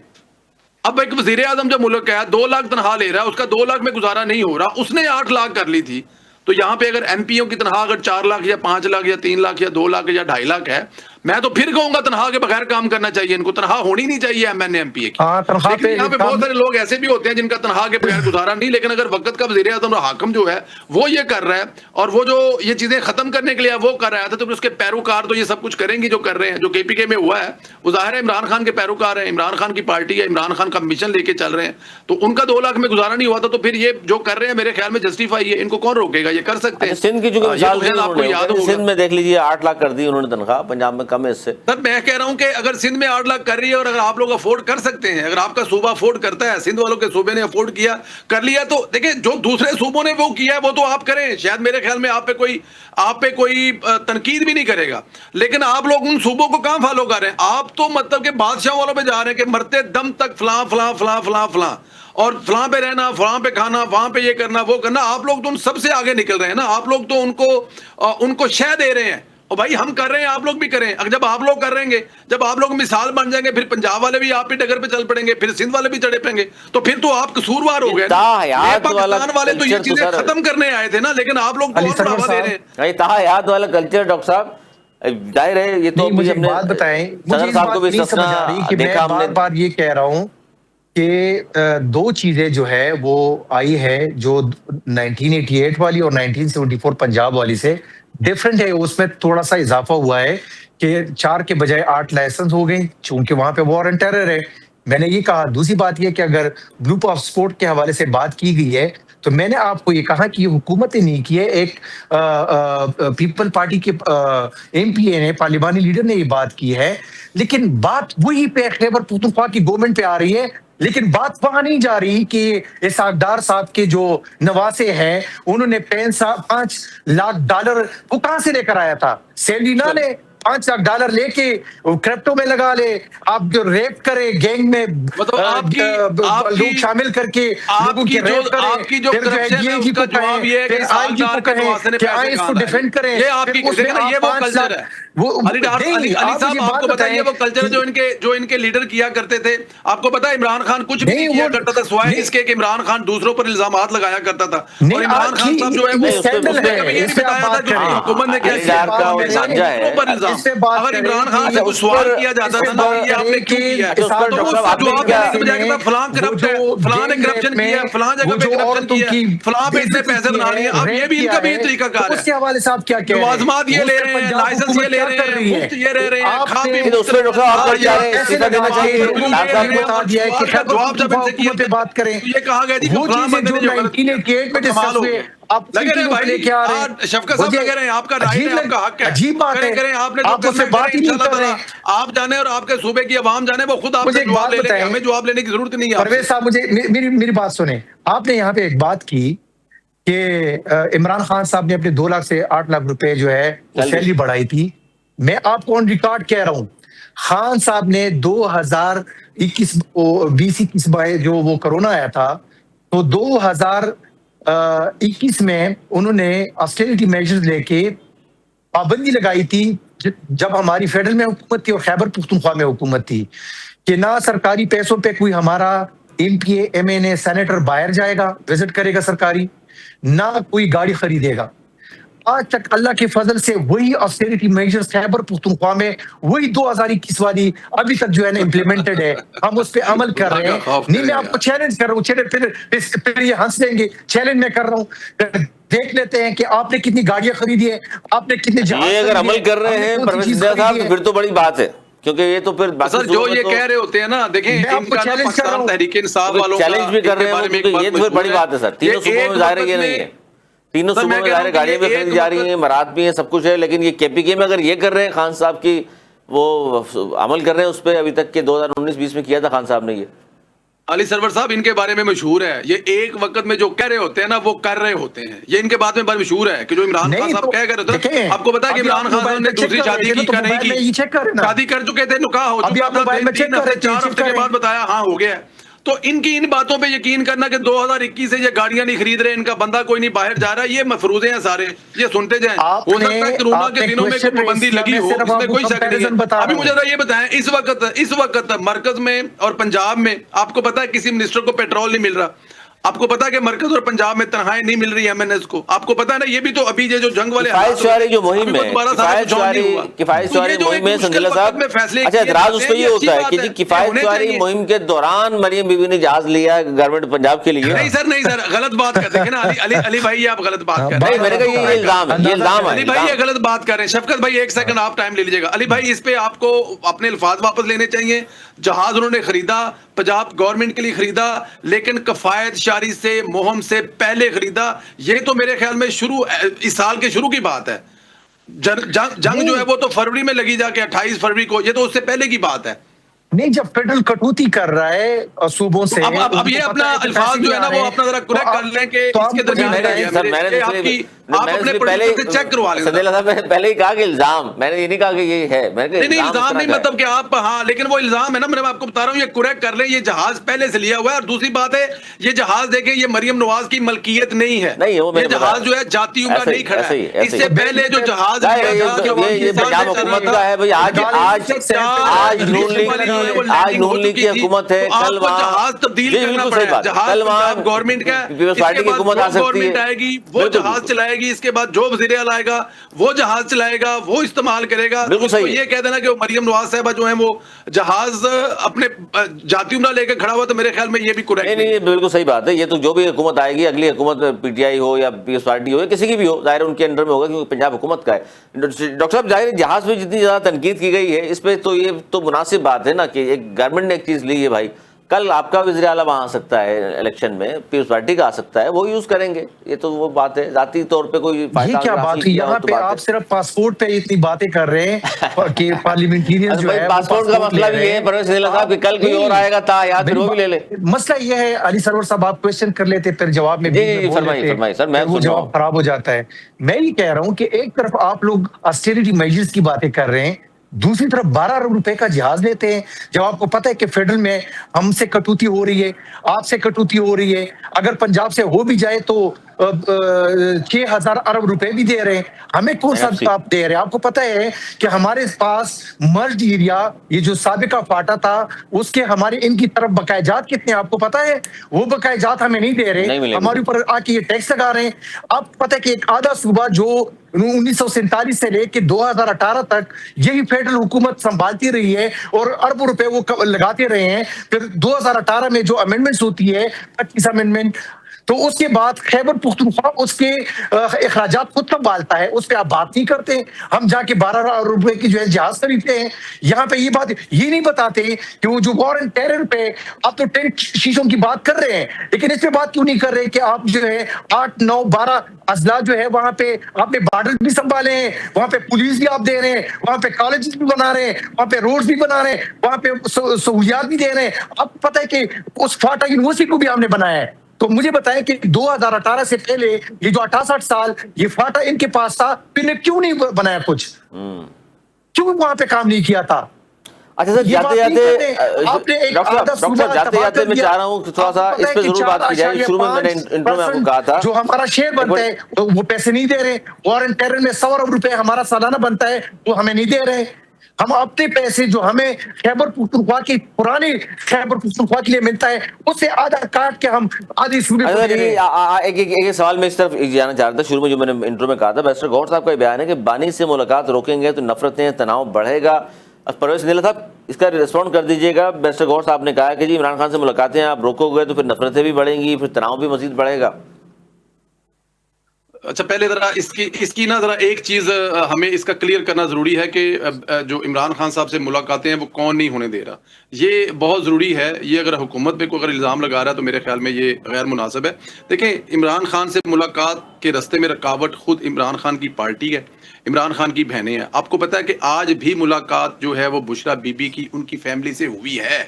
اب ایک وزیر اعظم جو ملک کا ہے 2 لاکھ تنخواہ لے رہا ہے, اس کا 2 لاکھ میں گزارا نہیں ہو رہا, اس نے 8 لاکھ کر لی تھی. تو یہاں پہ اگر MP کی تنخواہ اگر 4 لاکھ یا 5 لاکھ یا 3 لاکھ یا 2 لاکھ یا 2.5 لاکھ ہے, میں تو پھر کہوں گا تنخواہ کے بغیر کام کرنا چاہیے. ان کو تنخواہ ہونی نہیں چاہیے MNA MP کی. لیکن یہاں پہ بہت سارے لوگ ایسے بھی ہوتے ہیں جن کا تنخواہ کے بغیر گزارا نہیں, لیکن اگر وقت کا وزیر اعظم اور حاکم جو ہے وہ یہ کر رہا ہے اور وہ جو یہ چیزیں ختم کرنے کے لیے وہ کر رہا تھا, تو اس کے پیروکار تو یہ سب کچھ کریں گے جو کر رہے ہیں. جو KPK میں ہوا ہے وہ ظاہر ہے عمران خان کے پیروکار ہیں, عمران خان کی پارٹی ہے, عمران خان کا مشن لے کے چل رہے ہیں. تو ان کا 2 لاکھ میں گزارا نہیں ہوا تھا, تو پھر یہ جو کر رہے ہیں میرے خیال میں جسٹیفائی ہے. ان کو کون روکے گا, یہ کر سکتے ہیں. سندھ کی جو مثال آپ کو یاد ہوگا, سندھ میں دیکھ لیجیے 8 لاکھ کر دی انہوں نے تنخواہ, پنجاب میں کم ہے اس سے. سر میں کہہ رہا ہوں کہ اگر سندھ میں 8 لاکھ کر رہی ہے اور اگر آپ لوگ افورڈ کر سکتے ہیں, اگر آپ کا صوبہ افورڈ کرتا ہے, سندھ والوں کے صوبے نے افورڈ کیا کر لیا, تو دیکھیں جو دوسرے صوبوں نے وہ کیا ہے وہ تو آپ کریں. شاید میرے خیال میں آپ پہ کوئی تنقید بھی نہیں کرے گا, لیکن آپ لوگ ان صوبوں کو کہاں فالو کر رہے ہیں؟ آپ تو مطلب کہ بادشاہوں والوں پہ جا رہے ہیں کہ مرتے دم تک فلاں فلاں فلاں فلاں فلاں, اور فلاں پہ رہنا, فلاں پہ کھانا, وہاں پہ یہ کرنا وہ کرنا. آپ لوگ تو ان سب سے آگے نکل رہے ہیں نا, آپ لوگ تو ان کو شے دے رہے ہیں. اور بھائی ہم کر رہے ہیں, آپ لوگ بھی کریں. اگر جب آپ لوگ کر رہیں گے, جب آپ لوگ مثال بن جائیں گے, پھر پنجاب والے بھی آپ پہ ڈگر پہ چل پڑیں گے, پھر سندھ والے بھی چڑھے پیں گے, تو پھر تو آپ قصوروار ہو گئے. پاکستان والے تو یہ چیزیں ختم کرنے آئے تھے نا, لیکن آپ لوگ تو بڑھاوا دے رہے ہیں. تاحیات والا کلچر ڈاکٹر صاحب ظاہر ہے, یہ تو مجھے بات بتائیں, مجھے صاحب کو بھی نہیں سمجھ آ رہی کہ میں بار بار یہ کہہ رہا ہوں کہ 2 چیزیں جو ہے وہ آئی ہے جو 1988 والی اور 1974 پنجاب والی سے ڈفرنٹ ہے. اس میں تھوڑا سا اضافہ ہوا ہے کہ 4 کے بجائے 8 لائسنس ہو گئے, چونکہ وہاں پہ وار اینڈ ٹیرر ہے. میں نے یہ کہا. دوسری بات یہ کہ اگر گروپ آف سپورٹ کے حوالے سے بات کی گئی ہے تو میں نے آپ کو یہ کہا کہ یہ حکومت نے نہیں کی ہے, ایک پیپل پارٹی کے MPA نے, پارلیمانی لیڈر نے یہ بات کی ہے. لیکن بات وہی پہ خیبر پختونخوا کی گورنمنٹ پہ آ رہی ہے, لیکن بات وہاں نہیں جا رہی کہ اسحاق ڈار صاحب کے جو نواسے ہیں انہوں نے $5 لاکھ وہ کہاں سے لے کر آیا تھا؟ سیلری نہ لے, $5 لاکھ لے کے کرپٹو میں لگا لے, آپ جو ریپ کرے گینگ میں لوگ شامل کر کے لوگوں کی ریپ کریں, پھر جو ہے DIG کو کہیں, پھر IG کو کہیں کہ آئیں اس کو ڈیفینڈ کریں, پھر اس میں آپ 5 لاکھ. علی صاحب آپ کو بتائیے وہ کلچر جو ان کے لیڈر کیا کرتے تھے, آپ کو پتا عمران خان کچھ بھی کیا کرتا تھا سوائے اس کے کہ عمران خان دوسروں پر الزامات لگایا کرتا تھا. اور عمران خان صاحب جو ہے وہ کبھی یہ نہیں بتایا تھا کہ حکومت نے کیا کیا, اگر عمران خان سے کچھ سوال کیا جاتا تھا نا یہ آپ نے کیوں کیا, تو اس کا جواب دینے کے بجائے فلاں کرپٹ ہے, فلاں نے کرپشن کیا, فلاں جگہ پہ کرپشن کیا, فلاں پہ اتنے پیسے بنا لیے. اب یہ بھی ان کا بھی طریقہ کار ہے, اس کے حوالے سے آپ کیا کہہ رہے ہیں؟ لوازمات یہ لے رہے ہیں, لائسنس یہ لے رہے ہیں, مفت یہ رہ رہے ہیں, کھا پی اس میں ڈاکٹر صاحب آپ کیا رہے ہیں, استعفا دینا چاہیے. بتا دیا ہے کہ جواب جب ان سے کیا پہ بات کریں, یہ کہا گیا جی وہ چیزیں جو 1988 میں ڈسکس ہوئے آپ لے کے آ رہے ہیں. شفقت صاحب کہہ رہے ہیں آپ کا رائٹ ہے, آپ کا حق ہے, عجیب بات ہے, کریں آپ نے آپ اس سے بات ہی نہیں کر رہے. آپ جانے اور آپ کے صوبے کی عوام جانے, وہ خود آپ سے جواب لے لیں گے, ہمیں جواب لینے کی ضرورت نہیں ہے. پرویز صاحب مجھے میری بات سنیں. آپ نے یہاں پہ ایک بات کی کہ عمران خان صاحب نے اپنے 2 لاکھ سے 8 لاکھ روپے جو ہے سیلری بڑھائی تھی. میں آپ کو آن ریکارڈ کہہ رہا ہوں, خان صاحب نے 2021 میں جو وہ کرونا آیا تھا تو 2021 میں انہوں نے آسٹریلٹی میجرز لے کے پابندی لگائی تھی جب ہماری فیڈرل میں حکومت تھی اور خیبر پختونخوا میں حکومت تھی کہ نہ سرکاری پیسوں پہ کوئی ہمارا MPA MNA سینیٹر باہر جائے گا, وزٹ کرے گا سرکاری, نہ کوئی گاڑی خریدے گا. آج تک اللہ کے فضل سے وہی آسٹیریٹی میجرز خیبر پختونخوا میں وہی 2021 والی ابھی تک جو ہے نا امپلیمنٹڈ ہے, ہم اس پہ عمل کر رہے ہیں. نہیں میں آپ کو چیلنج کر رہا ہوں, پھر یہ ہنس لیں گے, چیلنج میں کر رہا ہوں, دیکھ لیتے ہیں کہ آپ نے کتنی گاڑیاں خریدی ہیں, آپ نے کتنے جہاز. یہ اگر عمل کر رہے ہیں پرویز صاحب تو پھر تو بڑی بات ہے, کیونکہ یہ تو پھر سر جو یہ کہہ رہے ہوتے ہیں نا, دیکھیں ان کا پاکستان تحریک انصاف والوں کا چیلنج بھی کر رہے ہیں, یہ تو پھر بڑی بات ہے سر. تینوں صوبوں میں ظاہر ہے یہ نہیں ہے, تینوں سر، میں صوبوں میں کہہ رہا ظاہر ہوں کہ گاڑیاں بھی یہ خریدی ایک جا رہی ہیں، مراد بھی ہیں، سب کچھ ہے، لیکن یہ کے پی کے میں اگر یہ کر رہے ہیں خان صاحب کی وہ عمل کر رہے ہیں اس پہ ابھی تک کہ 2019-20 میں کیا تھا خان صاحب نے یہ. علی سرور صاحب ان کے بارے میں مشہور ہے یہ ایک وقت میں جو کہہ رہے ہوتے ہیں نا وہ کر رہے ہوتے ہیں. یہ ان کے بارے میں بڑا مشہور ہے کہ جو عمران خان نہیں صاحب تو کہہ رہے تھے. دیکھیں، آپ کو پتا ہے کہ ابھی عمران آپ خان موبائل نے میں چیک دوسری کر رہے شادی تھے نا، کی تو کیا نہیں موبائل میں یہ کی؟ چیک کریں نا. شادی کر چکے تھے، نکاح ہو ابھی چکا آپ تھا، موبائل میں 3 چیک کر ہفتے رہے تھے، 4 چیک ہفتے کے کریں. بعد بتایا ہاں ہو گیا. تو ان کی ان باتوں پہ یقین کرنا کہ 2021 سے یہ گاڑیاں نہیں خرید رہے، ان کا بندہ کوئی نہیں باہر جا رہا، یہ مفروضے ہیں سارے، یہ سنتے جائیں. ہو سکتا ہے کرونا کے دنوں میں کوئی پابندی لگی ہو، اس میں کوئی شک نہیں ہے. ابھی مجھے ذرا یہ بتائیں، اس وقت مرکز میں اور پنجاب میں آپ کو پتا ہے کسی منسٹر کو پیٹرول نہیں مل رہا. آپ کو پتا ہے کہ مرکز اور پنجاب میں تنخواہیں نہیں مل رہی ایم این ایس کو. آپ کو پتا ہے نا یہ بھی تو ابھی یہ جو جنگ والے کفایت حالات شعاری جو مہم ابھی وہ ہے، دوبارہ سارا کچھ آن نہیں ہوا. کفایت تو یہ شعاری جو ایک مہم ہے مشکل سنجیلا وقت صاحب. میں فیصلے اچھا، کیے اعتراض جاتے اس پہ ہیں، یہ یہ اچھی ہوتا ہے بات کہ جی یہ کفایت ہونے شعاری چاہیے. مہم کے دوران مریم بی بی نے جہاز لیا گورنمنٹ پنجاب کے لیے. نہیں سر غلط بات کر دیکھیں نا علی بھائی آپ غلط بات کر رہے نہیں، ہیں. میں نے کہا یہ الزام ہے، یہ الزام ہے. علی بھائی یہ غلط بات کر رہے ہیں. شفقت بھائی ایک سیکنڈ آپ ٹائم لے لیجیے گا. علی بھائی اس پہ آپ کو اپنے الفاظ واپس لینے چاہیے. جہاز انہوں نے خریدا، پنجاب گورنمنٹ کے لیے خریدا، لیکن کفایت شعاری سے مہم سے پہلے خریدا. یہ تو میرے خیال میں اس سال کے شروع کی بات ہے. جنگ جو ہے وہ تو فروری میں لگی جا کے 28 فروری کو، یہ تو اس سے پہلے کی بات ہے. نہیں، جب فیڈرل کٹوتی کر رہا ہے صوبوں سے، اب یہ اپنا الفاظ جو ہے نا وہ اپنا ذرا کریکٹ کر لیں کہ اس کے درمیان آپ اپنے پروڈیوسر سے چیک کروا لیں. سنجیلا صاحب، میں نے پہلے ہی کہا کہ الزام، میں نے یہ نہیں کہا کہ یہ ہے. میں نے نہیں الزام نہیں مطلب کہ آپ ہاں، لیکن وہ الزام ہے نا، میں آپ کو بتا رہا ہوں یہ کریکٹ کر لیں. یہ جہاز پہلے سے لیا ہوا ہے. اور دوسری بات ہے یہ جہاز دیکھیں یہ مریم نواز کی ملکیت نہیں ہے. یہ جہاز جو ہے جاتی عمرہ نہیں کھڑا ہے. اس سے پہلے جو جہاز لیا تھا یہ پنجاب حکومت کا ہے بھائی. آج نون لیگ کی حکومت ہے، کل جہاز تبدیل کرنا پڑا ہے. جہاز پنجاب گورنمنٹ کا ہے، پیپلز پارٹی کی حکومت آ سکتی ہے، آئے گی وہ جہاز چلائے گی. اس کے بعد جو وزیر اعلیٰ آئے گا وہ جہاز چلائے گا، وہ استعمال کرے گا. بالکل صحیح. یہ کہہ دینا کہ مریم نواز صاحبہ جو ہیں وہ جہاز اپنے جاتی عمرہ لے کے کھڑا ہوا، تو میرے خیال میں یہ بھی کریکٹ نہیں. بالکل صحیح بات ہے. یہ تو جو بھی حکومت آئے گی، اگلی حکومت میں پی ٹی آئی ہو یا پیپلز پارٹی ہو یا کسی کی بھی ہو، ظاہر ان کے انڈر میں ہوگا کیونکہ پنجاب حکومت کا ہے. ڈاکٹر صاحب، ظاہر جہاز پہ جتنی زیادہ تنقید کی گئی ہے اس پہ تو یہ تو مناسب بات ہے نا کہ ایک گورنمنٹ نے ایک چیز لی ہے بھائی. کل آپ کا وزیر اعلیٰ وہاں آ سکتا ہے الیکشن میں، پیپلز پارٹی کا آ سکتا ہے، وہ یوز کریں گے. یہ تو وہ بات ہے. ذاتی طور پہ کوئی یہ کیا بات ہوئی یہاں پہ؟ آپ صرف پاسپورٹ پہ اتنی باتیں کر رہے ہیں کہ پارلیمنٹرین جو ہے پاسپورٹ کا مسئلہ بھی یہ ہے پرویز سنجیلا صاحب کہ کل کوئی اور آئے گا تا یاد پھر وہ بھی لے لے. مسئلہ یہ ہے علی سرور صاحب، آپ کویشچن کر لیتے پھر جواب میں فرمائیے سر، میں وہ جواب خراب ہو جاتا ہے. میں یہ کہہ رہا ہوں کہ ایک طرف آپ لوگ آسٹیریٹی میجرز کی باتیں کر رہے ہیں، دوسری طرف 12 ارب روپے کا جہاز لیتے ہیں. جب آپ کو پتہ ہے کہ فیڈرل میں ہم سے کٹوتی ہو رہی ہے، آپ سے کٹوتی ہو رہی ہے، اگر پنجاب سے ہو بھی جائے تو 6,000 ارب روپے بھی دے رہے ہیں. ہمیں کون سا آپ دے رہے ہیں؟ آپ کو پتہ ہے کہ ہمارے پاس مرج ایریا، یہ جو سابقہ فاٹا تھا، اس کے ہمارے ان کی طرف بقایا جات کتنے آپ کو پتہ ہے؟ وہ بقایا جات ہمیں نہیں دے رہے، ہمارے اوپر آ کے یہ ٹیکس لگا رہے ہیں. آپ کو پتہ ہے کہ ایک آدھا صوبہ جو 1947 سے لے کے 2018 تک یہی فیڈرل حکومت سنبھالتی رہی ہے اور اربوں روپے وہ لگاتے رہے ہیں. پھر 2018 میں جو امینڈمنٹس ہوتی ہے 25 امینڈمنٹ، تو اس کے بعد خیبر پختونخوا اس کے اخراجات خود سنبھالتا ہے، اس پہ آپ بات نہیں کرتے. ہم جا کے 12 ارب روپے کی جو ہے جہاز خریدتے ہیں. یہاں پہ یہ بات یہ نہیں بتاتے کہ وہ جو وار اینڈ ٹیرر پہ آپ تو ٹینک شیشوں کی بات کر رہے ہیں، لیکن اس پہ بات کیوں نہیں کر رہے کہ آپ جو ہے 8 9 12 اضلاع جو ہے وہاں پہ آپ نے بارڈر بھی سنبھالے ہیں، وہاں پہ پولیس بھی آپ دے رہے ہیں، وہاں پہ کالجز بھی بنا رہے ہیں، وہاں پہ روڈز بھی بنا رہے ہیں، وہاں پہ سہولیات بھی دے رہے ہیں. آپ کو پتہ ہے کہ اس فاٹا یونیورسٹی کو بھی ہم نے بنایا ہے. تو مجھے بتائیں کہ 2018 سے پہلے یہ جو 68 سال یہ فاٹا ان کے پاس تھا، پھر نے کیوں نہیں بنایا کچھ؟ کیوں وہاں پہ کام نہیں کیا تھا؟ اچھا سر، جاتے جاتے میں چاہ رہا ہوں تھوڑا سا اس پہ ضرور بات کی جائے. شروع میں نے انٹرو میں آپ کو کہا تھا جو ہمارا شیئر بنتا ہے وہ پیسے نہیں دے رہے. وار اینڈ ٹیرر میں 100 ارب روپے ہمارا سالانہ بنتا ہے، وہ ہمیں نہیں دے رہے. ہم اپنے پیسے جو ہمیں خیبر پختونخوا کی پرانے خیبر پختونخوا کے لیے ملتا ہے اس سے آدھا کاٹ کے ہم آدھی صوبے کو دے رہے ہیں. ایک سوال میں اس طرف جانا چاہ رہا تھا. شروع میں جو میں نے انٹرو میں کہا تھا، بیرسٹر گوہر صاحب کا بیان ہے کہ بانی سے ملاقات روکیں گے تو نفرتیں تناؤ بڑھے گا. پرویز سنجیلا صاحب اس کا ریسپونڈ کر دیجیے گا. بیرسٹر گوہر صاحب نے کہا کہ جی عمران خان سے ملاقاتیں آپ روکو گے تو پھر نفرتیں بھی بڑھیں گی، پھر تناؤ بھی مزید بڑھے گا. اچھا پہلے ذرا اس کی نا ذرا ایک چیز ہمیں اس کا کلیئر کرنا ضروری ہے کہ جو عمران خان صاحب سے ملاقاتیں ہیں وہ کون نہیں ہونے دے رہا، یہ بہت ضروری ہے. یہ اگر حکومت پہ کوئی اگر الزام لگا رہا ہے تو میرے خیال میں یہ غیر مناسب ہے. دیکھیں عمران خان سے ملاقات کے راستے میں رکاوٹ خود عمران خان کی پارٹی ہے، عمران خان کی بہنیں ہیں. آپ کو پتا ہے کہ آج بھی ملاقات جو ہے وہ بشرا بی بی کی ان کی فیملی سے ہوئی ہے،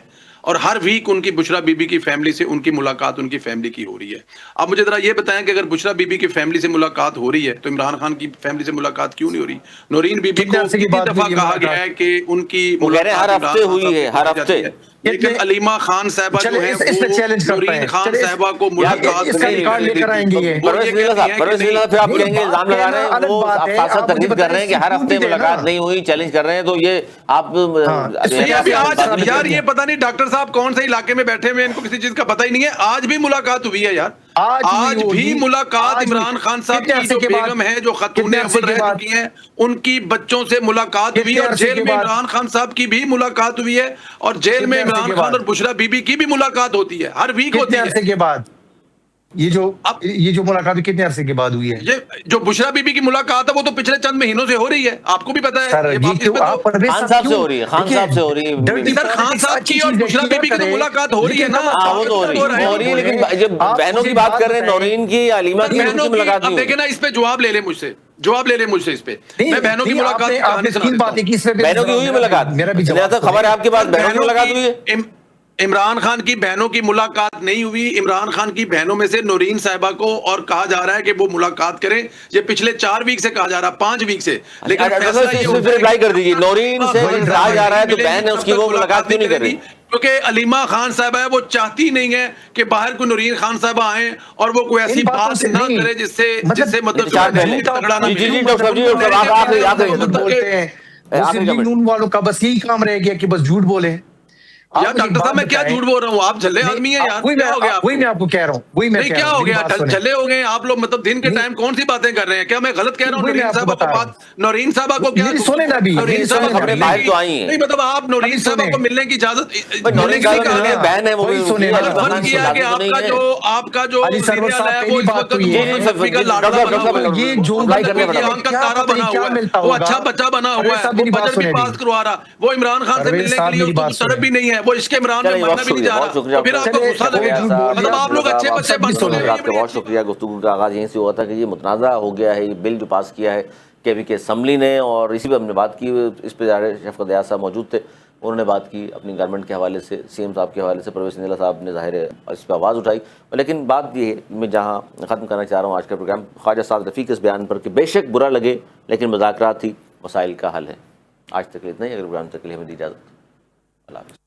اور ہر ویک ان کی بشرا بی بی کی فیملی سے ان کی ملاقات ان کی فیملی کی ہو رہی ہے. اب مجھے ذرا یہ بتائیں کہ اگر بشرا بی بی کی فیملی سے ملاقات ہو رہی ہے تو عمران خان کی فیملی سے ملاقات کیوں نہیں ہو رہی؟ نورین بی بی کتنے کو عرصے کی کتنی بات دفعہ ہوئی ہے کہا گیا ملاقات؟ ہے کہ ان کی وہ کہہ رہے ہیں ہر ملاقات ہفتے عمران خان ہوئی ہے، صاحب سے ہر کی جاتی ہفتے. ہے. لیکن علیمہ خان صاحبہ جو چلے ہیں اس پہ وہ چیلنج کرتے نورین ہیں. خان چلے صاحبہ کو ملاقات اس کا نہیں ریکارڈ لے کرنے کر آئیں گے دیتی. یہ. وہ پرویز یہ نیلا کہتی صاحب، ہیں کہ پرویز نہیں، نیلا پھر آپ نہیں، کہیں گے الزام بات لگا رہے کہنا ہیں، الگ وہ بات آپ ہے. خاصا آپ مجھے تکلیف کر رہے بتائیں ہیں کہ ہر ہفتے سکیورٹی دے ملاقات نا. نہیں ہوئی، چیلنج کر رہے ہیں. تو یہ آپ ہاں، اس نہیں ابھی سے آج یار کر یہ پتہ نہیں ڈاکٹر صاحب کون سے علاقے میں بیٹھے ہوئے ہیں، ان کو کسی چیز کا پتہ ہی نہیں ہے. آج بھی ملاقات ہوئی ہے یار، ہوئی آج بھی ہوگی. ملاقات آج ہوئی. عمران خان صاحب کتنے کی عرصے جو کے بعد؟ بیگم ہے جو خاتون کتنے عرصے اول کے رہ بعد؟ چکی ہیں ان کی بچوں سے ملاقات ہوئی، کتنے اور عرصے جیل کے میں بعد؟ عمران خان صاحب کی بھی ملاقات ہوئی ہے، اور جیل میں کتنے عرصے عمران کے خان بعد؟ اور بشرا بی بی کی بھی ملاقات ہوتی ہے، ہر ویک کتنے ہوتی ہے. عرصے کے بعد اب یہ جو ملاقات کتنے عرصے کے بعد ہوئی ہے؟ یہ جو بشرا بی بی کی ملاقات ہے وہ تو پچھلے چند مہینوں سے ہو رہی ہے، آپ کو بھی پتا ہے. سر یہ یہ بات اس کیوں پہ تو آپ پرویز خان صاحب صاحب سے کیوں ہو رہی ہے، خان دیکھیں صاحب سے ہو رہی ہے ڈرٹی سر خان پالیٹکس صاحب اچھی کی اور چیز ہے، بشرا بی کیا بی کی تو کرے؟ ملاقات ہو رہی ہے لیکن نا. کب ہاں وہ آپ تو ہو کیا رہی ہو ہے، رہا ہے؟ ہو رہی ہے، لیکن جب آپ بہنوں مجھے کی بات بات کر رہے ہیں، بتائیں. نورین کی یا علیمہ کی، ان بہنوں کی کی ملاقات اب نہیں دیکھیں ہوئی. نا، اس پہ جواب لے لیں مجھ سے، جواب لے لیں مجھ سے اس پہ. میں بہنوں کی نہیں ملاقات کی آپ نے کہانی سنا تین دیتا باتیں ہوں. کی، اس پہ بہنوں کی ہوئی ملاقات؟ میرا بھی لہذا جواب تو خبر ہے ہے. آپ کے پاس سر بہنوں کی ملاقات ہوئی ہے. عمران خان کی بہنوں کی ملاقات نہیں ہوئی. عمران خان کی بہنوں میں سے نورین صاحبہ کو اور کہا جا رہا ہے کہ وہ ملاقات کریں. یہ پچھلے 4 ویک سے کہا جا رہا ہے، 5 ویک سے. لیکن ڈاکٹر فیصلہ صاحب یہ اس ہوتا پہ ہے رپلائی کہ کر دیجیے. نورین سے وہی کہا جا رہا ہے تو ملیں گی، بہن ہے اس تب کی، تک وہ ملاقات کیوں نہیں چلے کر رہی؟ گی. کیونکہ علیمہ خان صاحبہ ہے وہ چاہتی نہیں ہے کہ باہر کو نورین خان صاحبہ آئیں اور وہ کوئی ایسی ان باتوں بات سے نہ نہیں، کرے جس سے نہیں تو جو ہے 4 پہلے. جھوٹ تگڑا نہ جی جی ملے. جی ڈاکٹر صاحب، جی ڈاکٹر صاحب میں آخری کہتا کمنٹ. ہوں کہ بولتے ہیں آخری مسلم لیگ کمنٹ. نون والوں کا بس یہی کام رہ گیا کہ بس جھوٹ بولیں. یار آپ مجھے ڈاکٹر صاحب بات میں کیا بتائیں. جھوٹ بول رہا ہوں؟ آپ جھلے نہیں آدمی ہیں یار، وہی کیا ہو گیا آپ میں کو؟ آپ کو کہہ رہا ہوں، وہی میں نہیں کہہ کیا رہا ہوں، ہو میری گیا؟ بات سنیں. جھلے ہو گئے آپ لوگ، مطلب دن کے نہیں ٹائم کون سی باتیں کر رہے ہیں؟ کیا میں غلط کہہ رہا ہوں؟ وہی میں نورین آپ کو صاحبہ کو بتا رہا بات، نورین صاحبہ کو کیا میری سنیں نا ابھی، نورین میری صاحبہ سنیں کو نا. خبریں ملنے باہر کی تو آئی ہیں. نہیں، مطلب آپ ابھی نورین صاحبہ سنیں. کو ملنے کی اجازت بھائی ملنے نورین کی نہیں صاحب کہا کی گیا. بہن ہے، وہ وہی سنیں نا. مطلب فرض کیا کہ تو نہیں ہے. آپ کا جو علی وزیر سرور اعلیٰ صاحب ہے وہ پہلی اس بات وقت تو یہ جی ہے جی مفتی کا ڈاکٹر لاڈلا صاحب، بنا ڈاکٹر ہوا صاحب، ہے، یہ جو وہ رپلائی کرنے زندگی کا کی ڈاکٹر آنکھ کا کیا تارا پتہ بنا نہیں کیا ہوا ہے، ملتا وہ ہوگا. اچھا بچہ بنا ہوا پرویز ہے، صاحب وہ میری بات بجٹ بھی سنیں پاس ابھی. کروا رہا. وہ عمران خان سے پرویز ملنے کے صاحب لیے میری اس کو بات طرف سنیں. بھی نہیں ہے، وہ عشق عمران میں چلیے مرنا بہت بھی نہیں شکریہ، جا بہت رہا. شکریہ تو پھر ڈاکٹر آپ کو چلے غصہ صاحب. وہ لگے. جھوٹ صاحب، بول مطلب رہا. آپ لوگ اچھے آپ بچے سب بھی بنو سن گے، لیں. گفتگو یہ کا بڑی بہت عجیب شکریہ. گفتگو کا آغاز یہیں سے ہوا تھا کہ یہ متنازع ہو گیا ہے یہ بل جو پاس کیا ہے کے پی کے اسمبلی نے، اور اسی پہ ہم نے بات کی. اس پہ شفقت دیاز صاحب موجود تھے، انہوں نے بات کی اپنی گورنمنٹ کے حوالے سے، سی ایم صاحب کے حوالے سے. پرویز نیلا صاحب نے ظاہر ہے اس پہ آواز اٹھائی. لیکن بات یہ ہے، میں جہاں ختم کرنا چاہ رہا ہوں آج کا پروگرام، خواجہ سعد رفیق کے اس بیان پر کہ بے شک برا لگے لیکن مذاکرات ہی مسائل کا حل ہے. آج تک اتنا ہی. اگر پروگرام تک کے لیے ہمیں دی اجازت. اللہ حافظ.